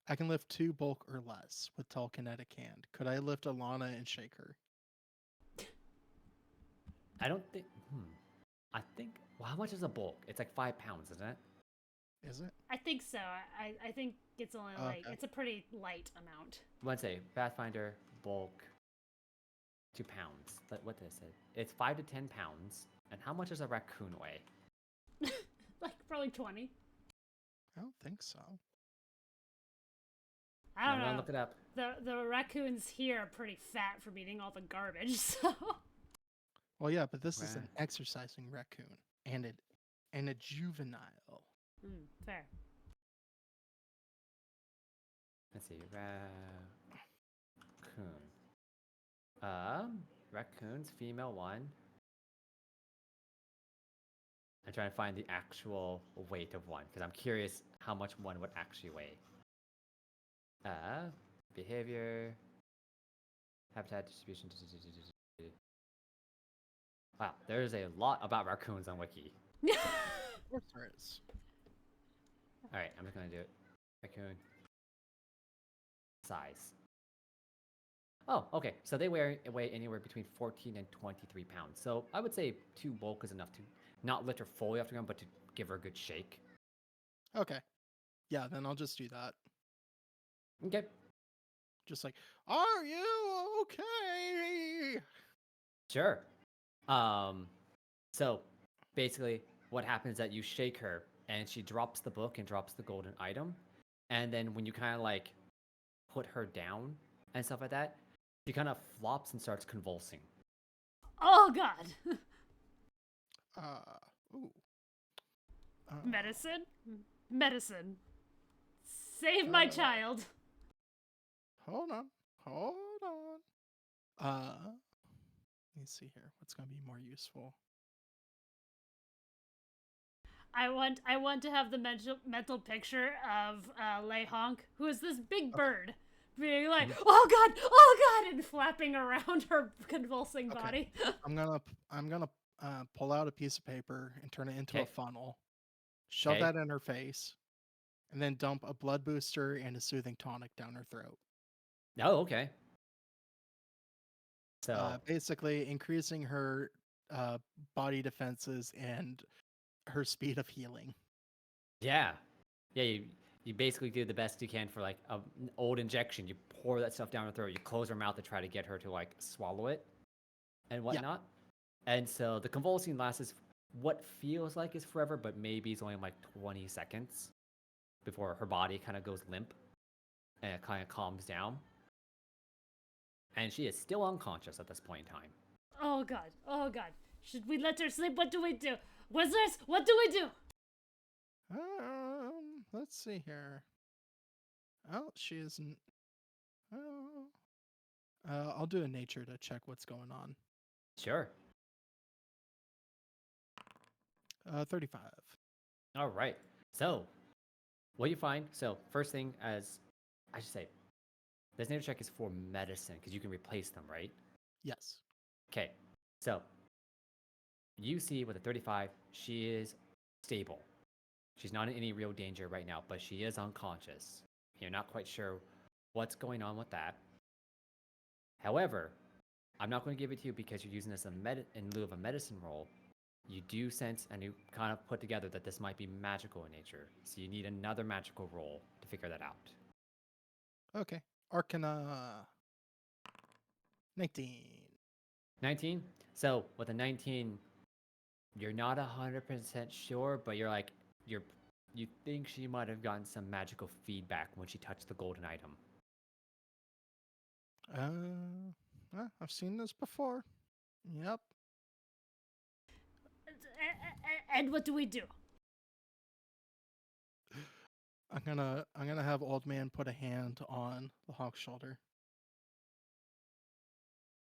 I can lift 2 bulk or less with telekinetic hand. Could I lift Alana and shake her? I don't think. I think. Well, how much is a bulk? It's like 5 pounds, isn't it? Is it? I think so. I think it's only like Okay. it's a pretty light amount. Let's say Pathfinder bulk 2 pounds. What did I say? It's 5 to 10 pounds. And how much does a raccoon weigh? Like probably 20. I don't think so. I don't I'm know. gonna look it up. The raccoons here are pretty fat from eating all the garbage, so. Well, yeah, but this is an Right. exercising raccoon and a juvenile. Fair. Let's see, raccoon. Raccoons, female 1. I'm trying to find the actual weight of one because I'm curious how much one would actually weigh. Behavior, habitat distribution. Wow, there's a lot about raccoons on Wiki. Of course there is. All right, I'm just gonna do it. Raccoon size. Oh, okay. So they weigh anywhere between 14 and 23 pounds. So I would say 2 bulk is enough to not lift her fully off the ground, but to give her a good shake. Okay. Yeah, then I'll just do that. Okay. Just like, are you okay? Sure. So basically what happens is that you shake her and she drops the book and drops the golden item. And then when you kind of like put her down and stuff like that, she kind of flops and starts convulsing. Oh God. Ooh. Medicine. Save my child. Hold on. Let me see here. What's gonna be more useful? I want to have the mental picture of Le Honk, who is this big bird, being like, oh god, and flapping around her convulsing body. I'm gonna pull out a piece of paper and turn it into a funnel, shove that in her face, and then dump a blood booster and a soothing tonic down her throat. Oh, okay. So basically increasing her body defenses and her speed of healing. Yeah. You basically do the best you can for like an old injection. You pour that stuff down her throat. You close her mouth to try to get her to like swallow it and whatnot. Yeah. And so the convulsing lasts what feels like is forever, but maybe it's only like 20 seconds before her body kind of goes limp and it kind of calms down. And she is still unconscious at this point in time. Oh god. Should we let her sleep? What do we do? Wizards, what do we do? Let's see here. Oh, she isn't. I'll do a nature to check what's going on. Sure. 35. All right. So, what you find? So, first thing, as I should say, this nature check is for medicine because you can replace them, right? Yes. Okay. So, you see with a 35, she is stable. She's not in any real danger right now, but she is unconscious. You're not quite sure what's going on with that. However, I'm not going to give it to you because you're using this in lieu of a medicine roll. You do sense and you kind of put together that this might be magical in nature. So you need another magical roll to figure that out. Okay. Arcana 19. 19? So with a 19, you're not 100% sure, but you're like, you think she might have gotten some magical feedback when she touched the golden item. I've seen this before. Yep. And what do we do? I'm gonna have old man put a hand on the Honk's shoulder.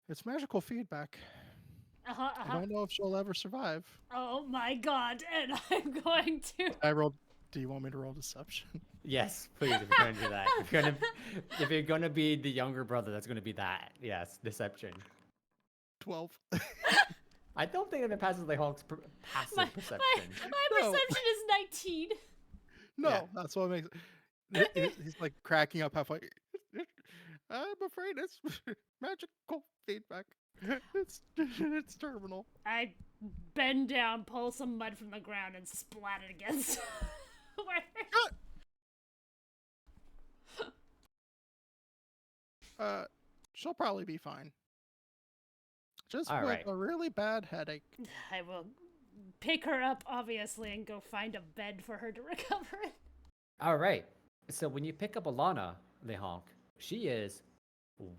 It's magical feedback. I don't know if she'll ever survive. Oh my god! And I'm going to. Do you want me to roll deception? Yes, please. If you're gonna do that, if you're gonna be the younger brother, that's gonna be that. Yes, deception. 12. I don't think it passes the Honk's passive perception. My perception is 19. No, that's what makes it. He's like cracking up halfway. I'm afraid it's magical feedback. It's terminal. I bend down, pull some mud from the ground, and splat it against. She'll probably be fine. Just All with right. a really bad headache. I will pick her up, obviously, and go find a bed for her to recover in. All right. So when you pick up Alana, Le Honk, she is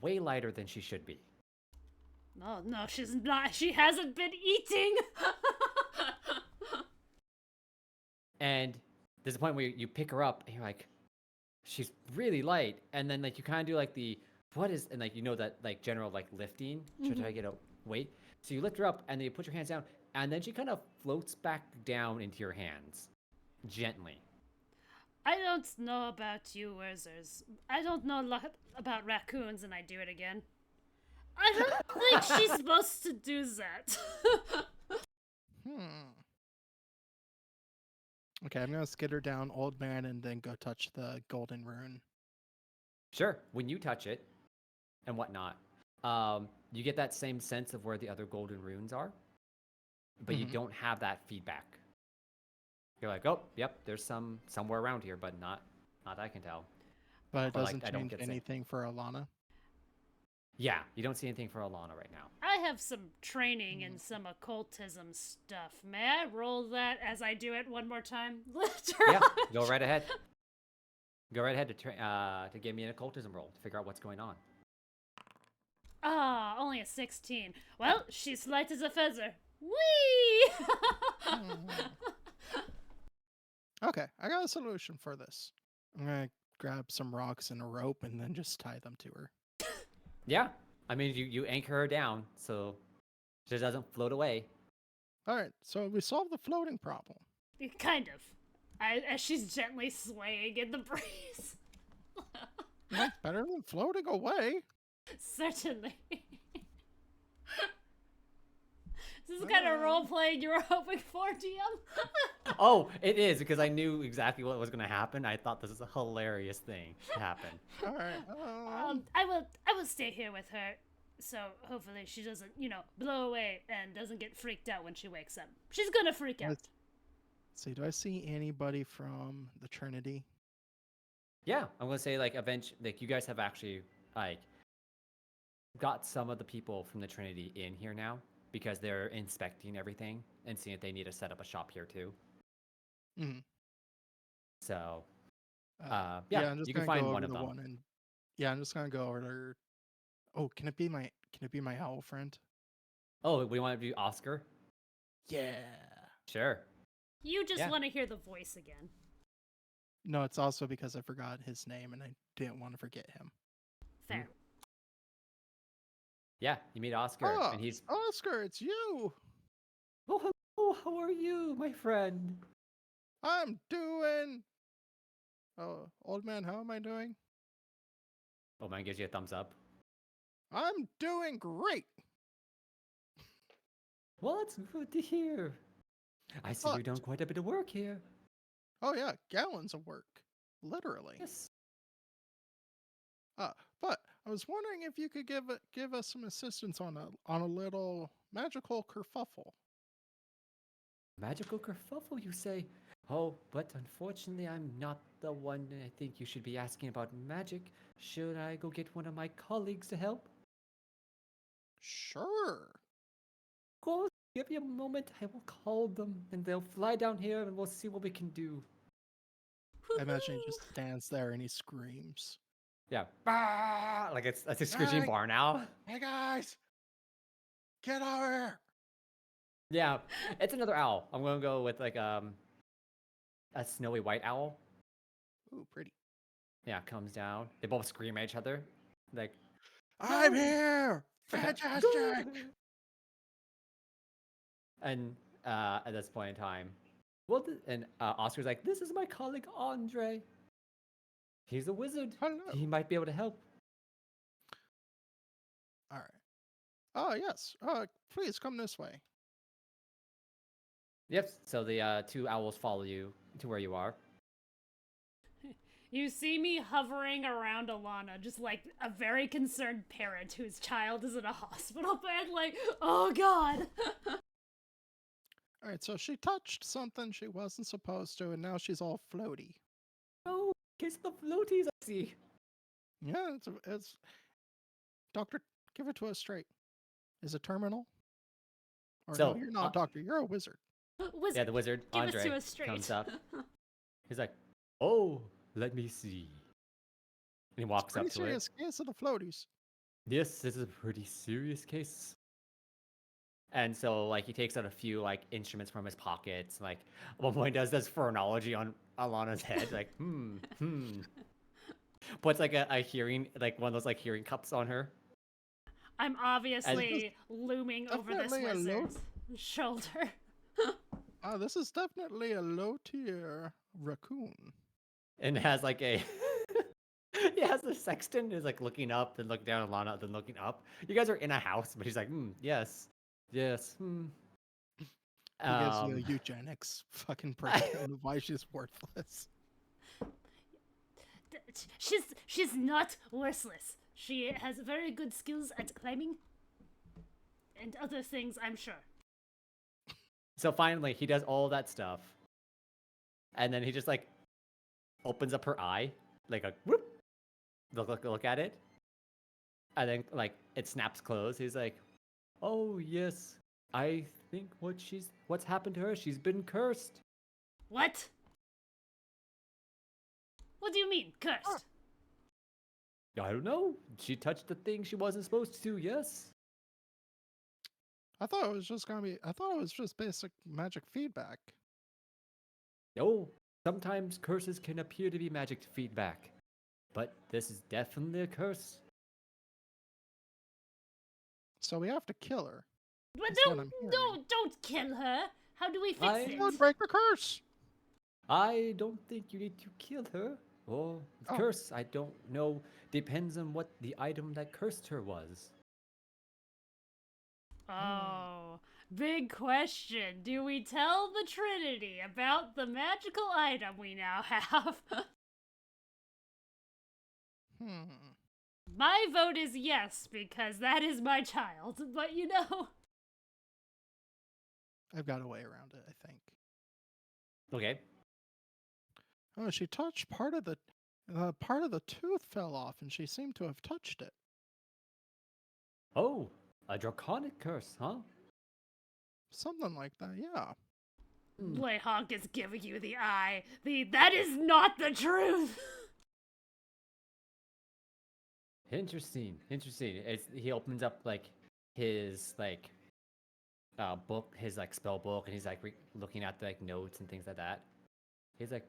way lighter than she should be. No, she's not. She hasn't been eating. And there's a point where you pick her up and you're like, she's really light. And then like you kind of do like and like you know that like general like lifting to try to get a weight. So you lift her up and then you put your hands down and then she kind of floats back down into your hands gently. I don't know about you, Werthers. I don't know a lot about raccoons, and I do it again. I don't think she's supposed to do that. Okay, I'm gonna skid her down, old man, and then go touch the golden rune. Sure. When you touch it and whatnot, you get that same sense of where the other golden runes are, but you don't have that feedback. You're like, oh, yep, there's somewhere around here, but not that I can tell. But it doesn't change anything for Alana? Yeah, you don't see anything for Alana right now. I have some training in some occultism stuff. May I roll that as I do it one more time? Yeah, go right ahead. Go right ahead to give me an occultism roll to figure out what's going on. Only a 16. Well, she's light as a feather. Whee! Okay, I got a solution for this. I'm gonna grab some rocks and a rope and then just tie them to her. Yeah. I mean, you anchor her down so she doesn't float away. All right, so we solved the floating problem. Kind of. As she's gently swaying in the breeze. That's better than floating away. Certainly. Is this the kind of role playing you were hoping for, DM? Oh, it is because I knew exactly what was going to happen. I thought this was a hilarious thing to happen. All right. I will stay here with her, so hopefully she doesn't, blow away and doesn't get freaked out when she wakes up. She's gonna freak out. Let's see, do I see anybody from the Trinity? Yeah, I'm going to say you guys have actually got some of the people from the Trinity in here now because they're inspecting everything and seeing if they need to set up a shop here too. Mm-hmm. So, I'm just you gonna can find go over one of the them. one and I'm just gonna go over there. Oh, can it be my owl friend? Oh, we want to do Oscar? Yeah. Sure. You just Yeah. want to hear the voice again. No, it's also because I forgot his name and I didn't want to forget him. Fair. Yeah, you meet Oscar, and he's Oscar, it's you. oh, hello, how are you, my friend? I'm doing. Oh, old man, how am I doing? Oh man gives you a thumbs up. I'm doing great. Well, it's good to hear. I see you've done quite a bit of work here. Oh yeah, gallons of work, literally. Yes. But I was wondering if you could give us some assistance on a little magical kerfuffle. Magical kerfuffle, you say? Oh, but unfortunately, I'm not the one I think you should be asking about magic. Should I go get one of my colleagues to help? Sure. Of course, give me a moment. I will call them, and they'll fly down here, and we'll see what we can do. I imagine he just stands there and he screams. Yeah. Bah! Like it's a screeching Hey! barn owl. Hey guys, get over here! Yeah, it's another owl. I'm gonna go with a snowy white owl. Ooh, pretty. Yeah, comes down. They both scream at each other, like I'm here! Fantastic! And at this point in time, Oscar's like, "This is my colleague Andre. He's a wizard. Hello. He might be able to help." All right. Oh yes. Please come this way. Yep. So the two owls follow you to where you are. You see me hovering around Alana, just like a very concerned parent whose child is in a hospital bed, like, oh god! All right. So she touched something she wasn't supposed to, and now she's all floaty. Oh, kiss the floaties, I see. Yeah, it's. Doctor, give it to us straight. Is it terminal? Or So, no, you're not a doctor. You're a wizard. Wizard, Yeah, the wizard, give Andre, us to us straight. comes up. He's like, "Oh, let me see." And he walks up Pretty to it. serious case of the floaties. Yes, this is a pretty serious case. And so, like, he takes out a few, like, instruments from his pockets. Like, at one point, does phrenology on Alana's head. Like, Puts, like, a hearing, like, one of those, like, hearing cups on her. I'm obviously looming over this definitely a wizard's shoulder. This is definitely a low-tier raccoon. And has, like, a... he has the sexton, is, like, looking up, then looking down at Alana, then looking up. You guys are in a house, but he's like, yes. Yes. He gives you a eugenics fucking breakdown of why she's worthless. She's not worthless. She has very good skills at climbing and other things, I'm sure. So finally, he does all that stuff. And then he just, like, opens up her eye, like a whoop. Look at it. And then, like, it snaps closed. He's like, "Oh, yes. I think what's happened to her, she's been cursed." What? What do you mean, cursed? I don't know. She touched the thing she wasn't supposed to, yes. I thought it was just basic magic feedback. No, sometimes curses can appear to be magic feedback. But this is definitely a curse. So we have to kill her. But That's what I'm hearing. don't kill her. How do we fix I- it? Don't break the curse. I don't think you need to kill her. Or Oh. curse, I don't know. Depends on what the item that cursed her was. Oh, big question. Do we tell the Trinity about the magical item we now have? My vote is yes, because that is my child. But you know. I've got a way around it, I think. Okay. Oh, she touched part of the tooth fell off, and she seemed to have touched it. Oh, a draconic curse, huh? Something like that, yeah. Le Honk is giving you the eye. That is not the truth. Interesting. He opens up like his book, his spell book, and he's looking at the notes and things like that. He's like,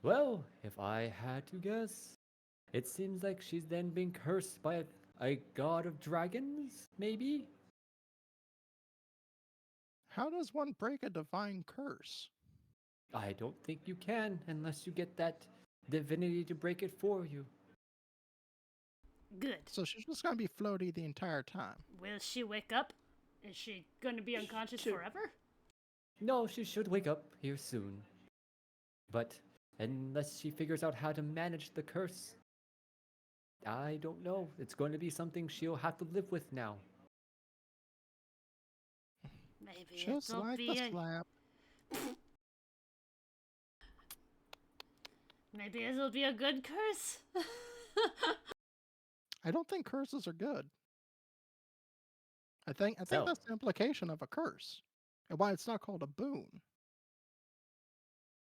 well, if I had to guess, it seems like she's then been cursed by a god of dragons, maybe? How does one break a divine curse? I don't think you can unless you get that divinity to break it for you. Good. So she's just gonna be floaty the entire time. Will she wake up? Is she going to be unconscious forever? No, she should wake up here soon. But unless she figures out how to manage the curse, I don't know. It's going to be something she'll have to live with now. Maybe Just it'll like be the a slap. maybe it'll be a good curse. I don't think curses are good. I think So- that's the implication of a curse. And why it's not called a boon.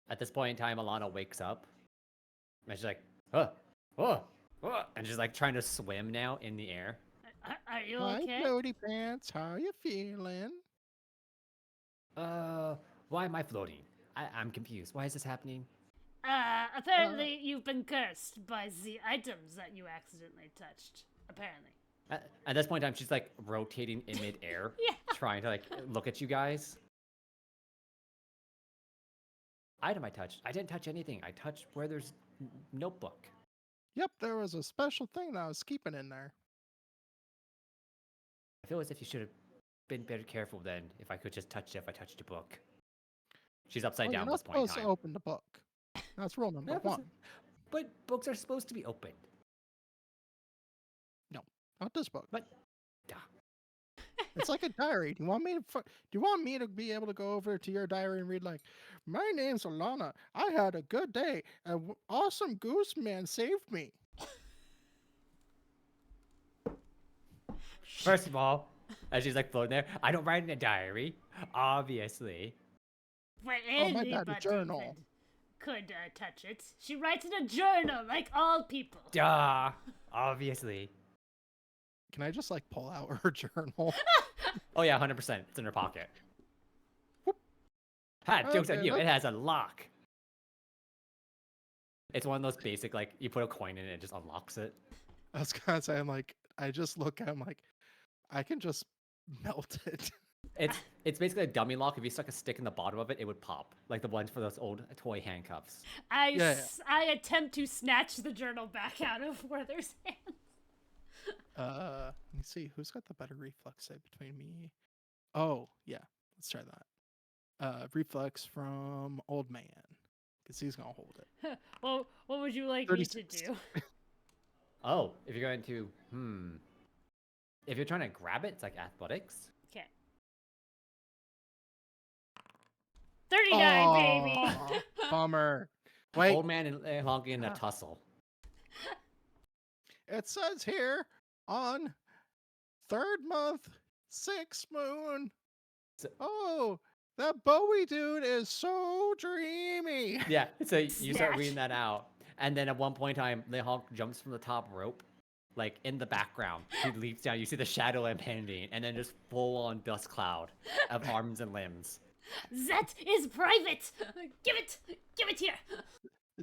At this point in time, Alana wakes up. And she's like, oh, and she's trying to swim now in the air. Are you Hi, okay? floaty pants. How you feeling? Why am I floating? I'm confused. Why is this happening? Apparently you've been cursed by the items that you accidentally touched. Apparently. At this point in time, she's rotating in midair, Yeah. trying to look at you guys. Item I touched. I didn't touch anything. I touched Werthers' notebook. Yep, there was a special thing that I was keeping in there. I feel as if you should have been better careful then. If I could just touch it, if I touched a book. She's upside Well, down you're at not this point in supposed to time. open the book. That's rule number Yeah, one. But books are supposed to be opened. Not this book. But duh. It's like a diary. Do you want me to be able to go over to your diary and read my name's Alana. I had a good day. An awesome goose man saved me. First of all, as she's floating there, I don't write in a diary, obviously. But Oh, my bad, a anybody journal. could touch it. She writes in a journal like all people. Duh, obviously. Can I just pull out her journal? Oh yeah, 100%. It's in her pocket. Whoop. Ha, joke's on Okay, you. look. It has a lock. It's one of those basic, you put a coin in it, it just unlocks it. I was gonna say, I just look at him I can just melt it. It's basically a dummy lock. If you stuck a stick in the bottom of it, it would pop. Like the ones for those old toy handcuffs. I attempt to snatch the journal back out of Werther's hands. Let me see. Who's got the better reflex save between me? Oh, yeah. Let's try that. Reflex from Old Man. Because he's going to hold it. Well, what would you like me to 36. do? Oh, if you're going to, if you're trying to grab it, it's athletics. Okay. 39, baby! Aw, bummer. Wait, Old man and honking in a tussle. it says here on 3rd month, 6th moon. So- That Bowie dude is so dreamy. Yeah, so you start Snatch. reading that out. And then at one point in time, LeHonk jumps from the top rope, in the background. He leaps down, you see the shadow impending, and then just full-on dust cloud of arms and limbs. That is private! Give it here!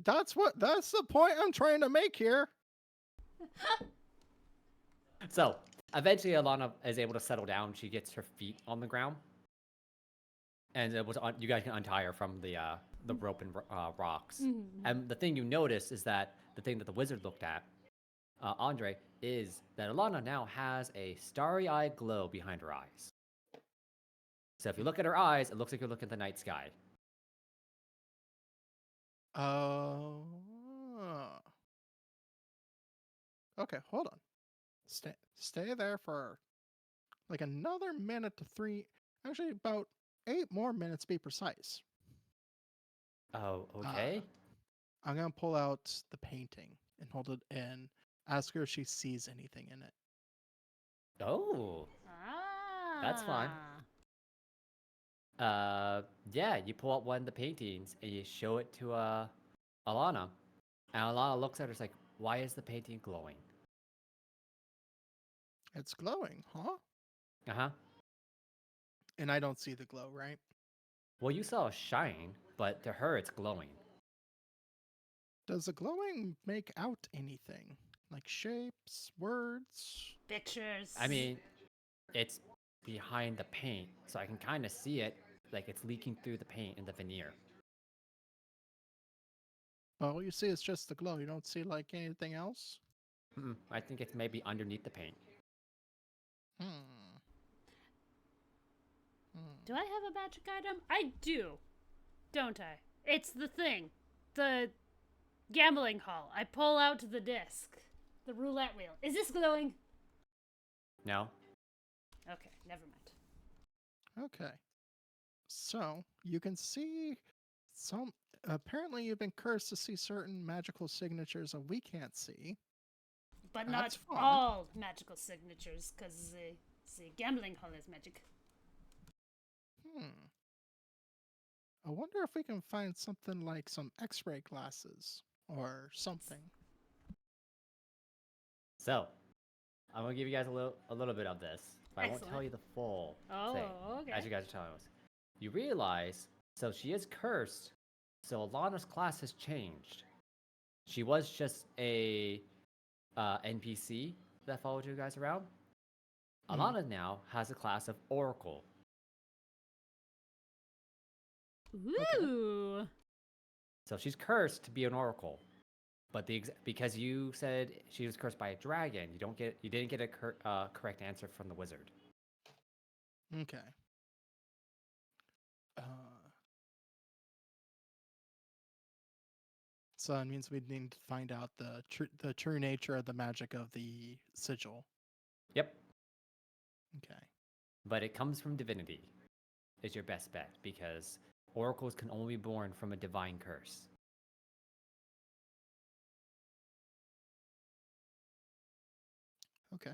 That's the point I'm trying to make here. So eventually, Alana is able to settle down. She gets her feet on the ground, and you guys can untie her from the rope and rocks. And the thing you notice is that the thing that the wizard looked at, Andre, is that Alana now has a starry-eyed glow behind her eyes. So if you look at her eyes, it looks like you're looking at the night sky. Oh. Okay, hold on. Stay there for like another minute to 3. Actually, about 8 more minutes to be precise. Oh, okay. I'm gonna pull out the painting and hold it in. Ask her if she sees anything in it. Oh, that's fine. Yeah, you pull out one of the paintings and you show it to Alana, and Alana looks at her, like, "Why is the painting glowing?" It's glowing, huh? Uh-huh. And I don't see the glow, right? Well, you saw a shine, but to her, it's glowing. Does the glowing make out anything? Like shapes, words? Pictures. I mean, it's behind the paint, so I can kind of see it, like it's leaking through the paint and the veneer. Well, you see, it's just the glow. You don't see like anything else. I think it's maybe underneath the paint. Do I have a magic item? I do, don't I? It's the thing. The gambling hall. I pull out the disc. The roulette wheel. Is this glowing? No? Okay, never mind. Okay. So, you can see some... Apparently, you've been cursed to see certain magical signatures that we can't see. But That's not fun. all magical signatures, because the gambling hall is magic. I wonder if we can find something like some x-ray glasses or something. So, I'm gonna give you guys a little bit of this, but I won't tell Excellent. you the full Oh, thing. okay. As you guys are telling us, you realize, so she is cursed. So Alana's class has changed. She was just a NPC that followed you guys around. Alana now has a class of Oracle. Ooh. So she's cursed to be an Oracle. But because you said she was cursed by a dragon, you didn't get a correct answer from the wizard. Okay. So that means we need to find out the true nature of the magic of the sigil. Yep. Okay. But it comes from divinity, is your best bet, because oracles can only be born from a divine curse. Okay.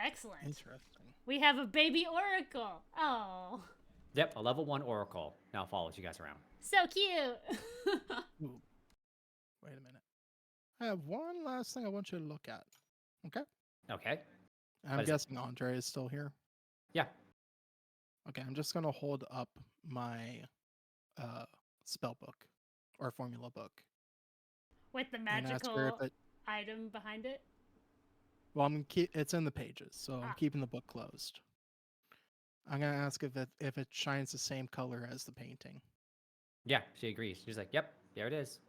Excellent. Interesting. We have a baby oracle. Oh. Yep, a level 1 oracle now follows you guys around. So cute. Ooh. Wait a minute. I have one last thing I want you to look at. Okay? Okay. I'm What is it? guessing Andre is still here. Yeah. Okay, I'm just going to hold up my spell book or formula book. With the And ask her magical if it... item behind it. Well, it's in the pages, so I'm Ah. keeping the book closed. I'm going to ask if it shines the same color as the painting. Yeah, she agrees. She's like, yep, there it is.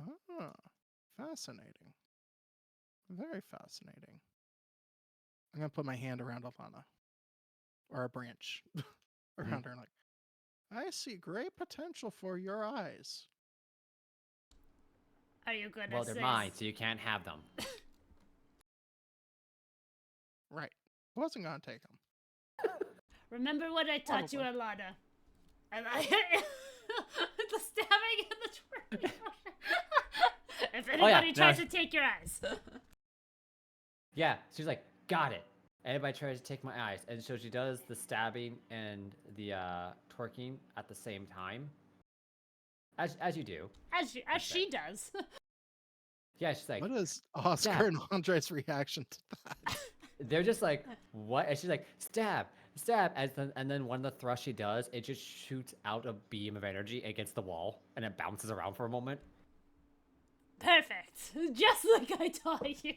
Ah, fascinating. Very fascinating. I'm going to put my hand around Alana. Or a branch around her. Like, I see great potential for your eyes. Are you good Well, at they're this? mine, so you can't have them. Right. Wasn't going to take them. Remember what I taught you, Probably. Alana? The stabbing and the twerking. If anybody tries to take your eyes. Yeah, she's like, got it. Anybody tries to take my eyes. And so she does the stabbing and the twerking at the same time. As you do. As she does. Yeah, she's like, What is Oscar Stab. and Andre's reaction to that? they're just like, what? And she's like, stab. stab, and then when the thrust she does, it just shoots out a beam of energy against the wall, and it bounces around for a moment. Perfect. Just like I taught you.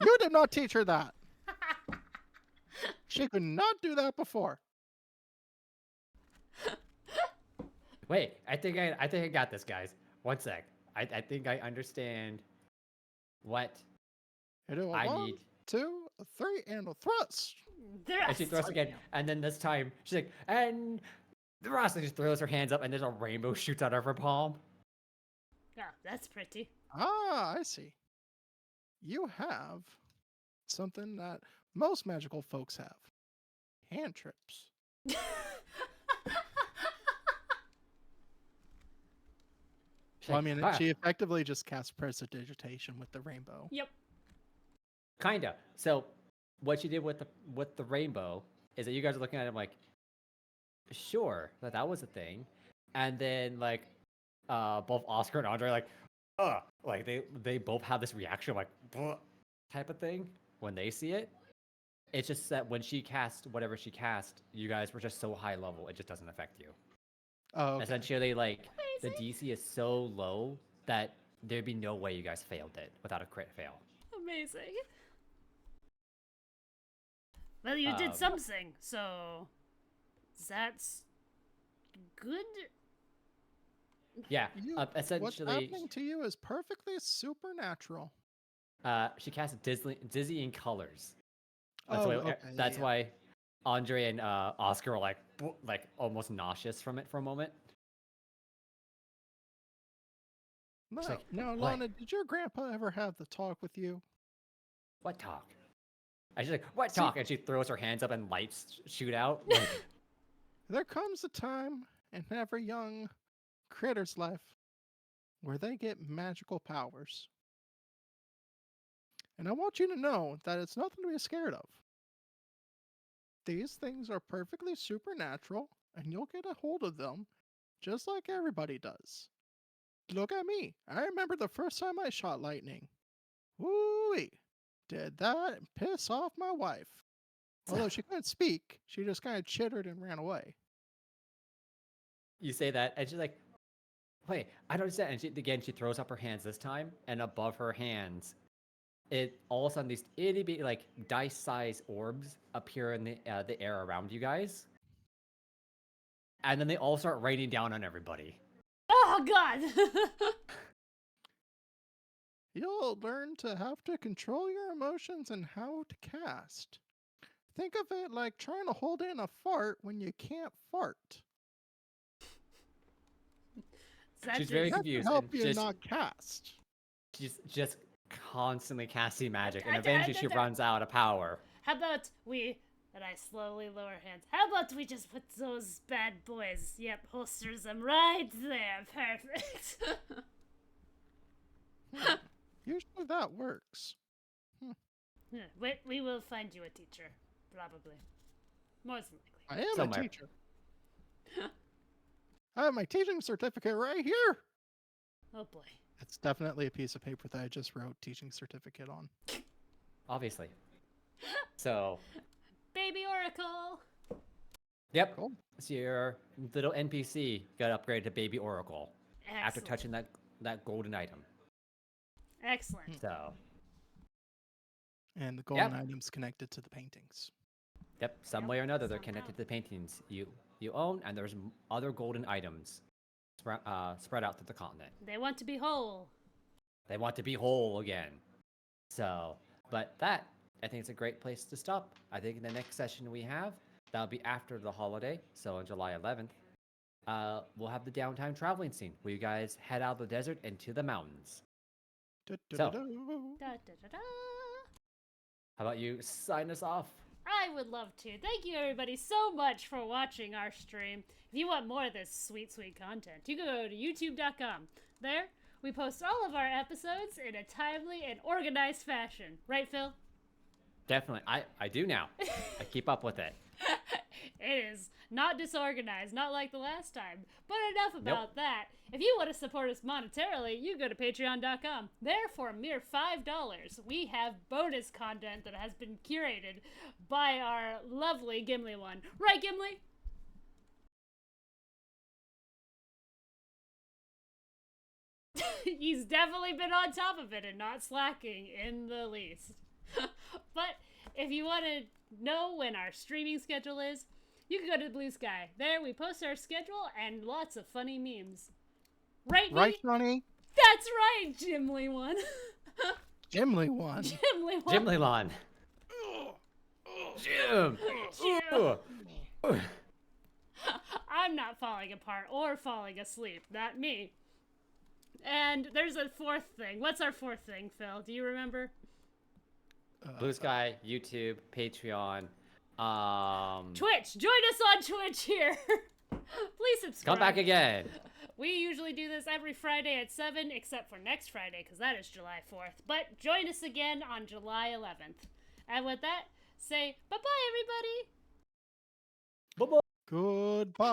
You did not teach her that. She could not do that before. Wait, I think I got this, guys. One sec. I think I understand what You do a I 1, need. 2, a 3, and a thrust. And she throws again, and then this time she's like, and the Ross just throws her hands up, and there's a rainbow shoots out of her palm. Oh, that's pretty. Ah, I see. You have something that most magical folks have. Hand trips. She's Well, I like, mean, "Ah, she effectively just casts prestidigitation with the rainbow. Yep. kinda. So what she did with the rainbow is that you guys are looking at it like, sure, that was a thing, and then like, both Oscar and Andre are like they both have this reaction like, "Bleh," type of thing when they see it. It's just that when she cast whatever she cast, you guys were just so high level, it just doesn't affect you. Oh, okay. Essentially, like the Amazing. DC is so low that there'd be no way you guys failed it without a crit fail. Amazing. Well, you did Um, something, so that's good. Yeah, What's essentially, happening to you is perfectly supernatural. she casts dizzying colors. Oh, okay. That's yeah. why Andre and Oscar were like almost nauseous from it for a moment. No, like, now, "What?" Lana, did your grandpa ever have the talk with you? What talk? And she's like, what See- talk? And she throws her hands up and lights shoot out. Like, There comes a time in every young critter's life where they get magical powers. And I want you to know that it's nothing to be scared of. These things are perfectly supernatural, and you'll get a hold of them just like everybody does. Look at me. I remember the first time I shot lightning. Woo-wee. Did that and piss off my wife. Although she couldn't speak, she just kind of chittered and ran away. you say that, and she's like, wait, I don't understand. And she throws up her hands this time, and above her hands, it all of a sudden these itty bitty like dice-sized orbs appear in the air around you guys, and then they all start raining down on everybody. Oh God. You'll learn to have to control your emotions and how to cast. Think of it like trying to hold in a fart when you can't fart. That She's very That can confused. help and you just, not cast. she's just constantly casting magic, and I- eventually she runs out of power. How about we? And I slowly lower hands. How about we just put those bad boys? Yep, holsters them right there. Perfect. Usually that works. We will find you a teacher, probably. More than likely. I am Somewhere. a teacher. I have my teaching certificate right here. Oh boy. It's definitely a piece of paper that I just wrote teaching certificate on. Obviously. So, Baby Oracle. yep. Cool. So your little NPC got upgraded to Baby Oracle after Excellent. touching that golden item. Excellent. So, And the golden Yep. items connected to the paintings. yep, some Yep, way or another, they're somehow. connected to the paintings you own, and there's other golden items spread out through the continent. They want to be whole. They want to be whole again. So, but that, I think it's a great place to stop. I think in the next session we have, that'll be after the holiday, so on July 11th, we'll have the downtime traveling scene where you guys head out of the desert into the mountains. Du-du-du-du. Da, da, da, da. How about you sign us off? I would love to. Thank you, everybody, so much for watching our stream. If you want more of this sweet, sweet content, you can go to youtube.com. There, we post all of our episodes in a timely and organized fashion. Right, Phil? Definitely. I do now. I keep up with it. It is not disorganized, not like the last time. But enough about that. If you want to support us monetarily, you go to patreon.com. There, for a mere $5, we have bonus content that has been curated by our lovely Gimli one. Right, Gimli? He's definitely been on top of it and not slacking in the least. But if you want to know when our streaming schedule is, you can go to Blue Sky. There we post our schedule and lots of funny memes. Right, Right, Johnny? That's right, Gimli one. Gimli one. Gimli one. Gimlilon. Jim. Ooh. I'm not falling apart or falling asleep. Not me. And there's a fourth thing. What's our fourth thing, Phil? Do you remember? Blue Sky, YouTube, Patreon, Twitch. Join us on Twitch here. Please subscribe. come back again. We usually do this every Friday at 7, except for next Friday, because that is July 4th. But join us again on July 11th. And with that, say bye-bye, everybody. Bye-bye. Goodbye.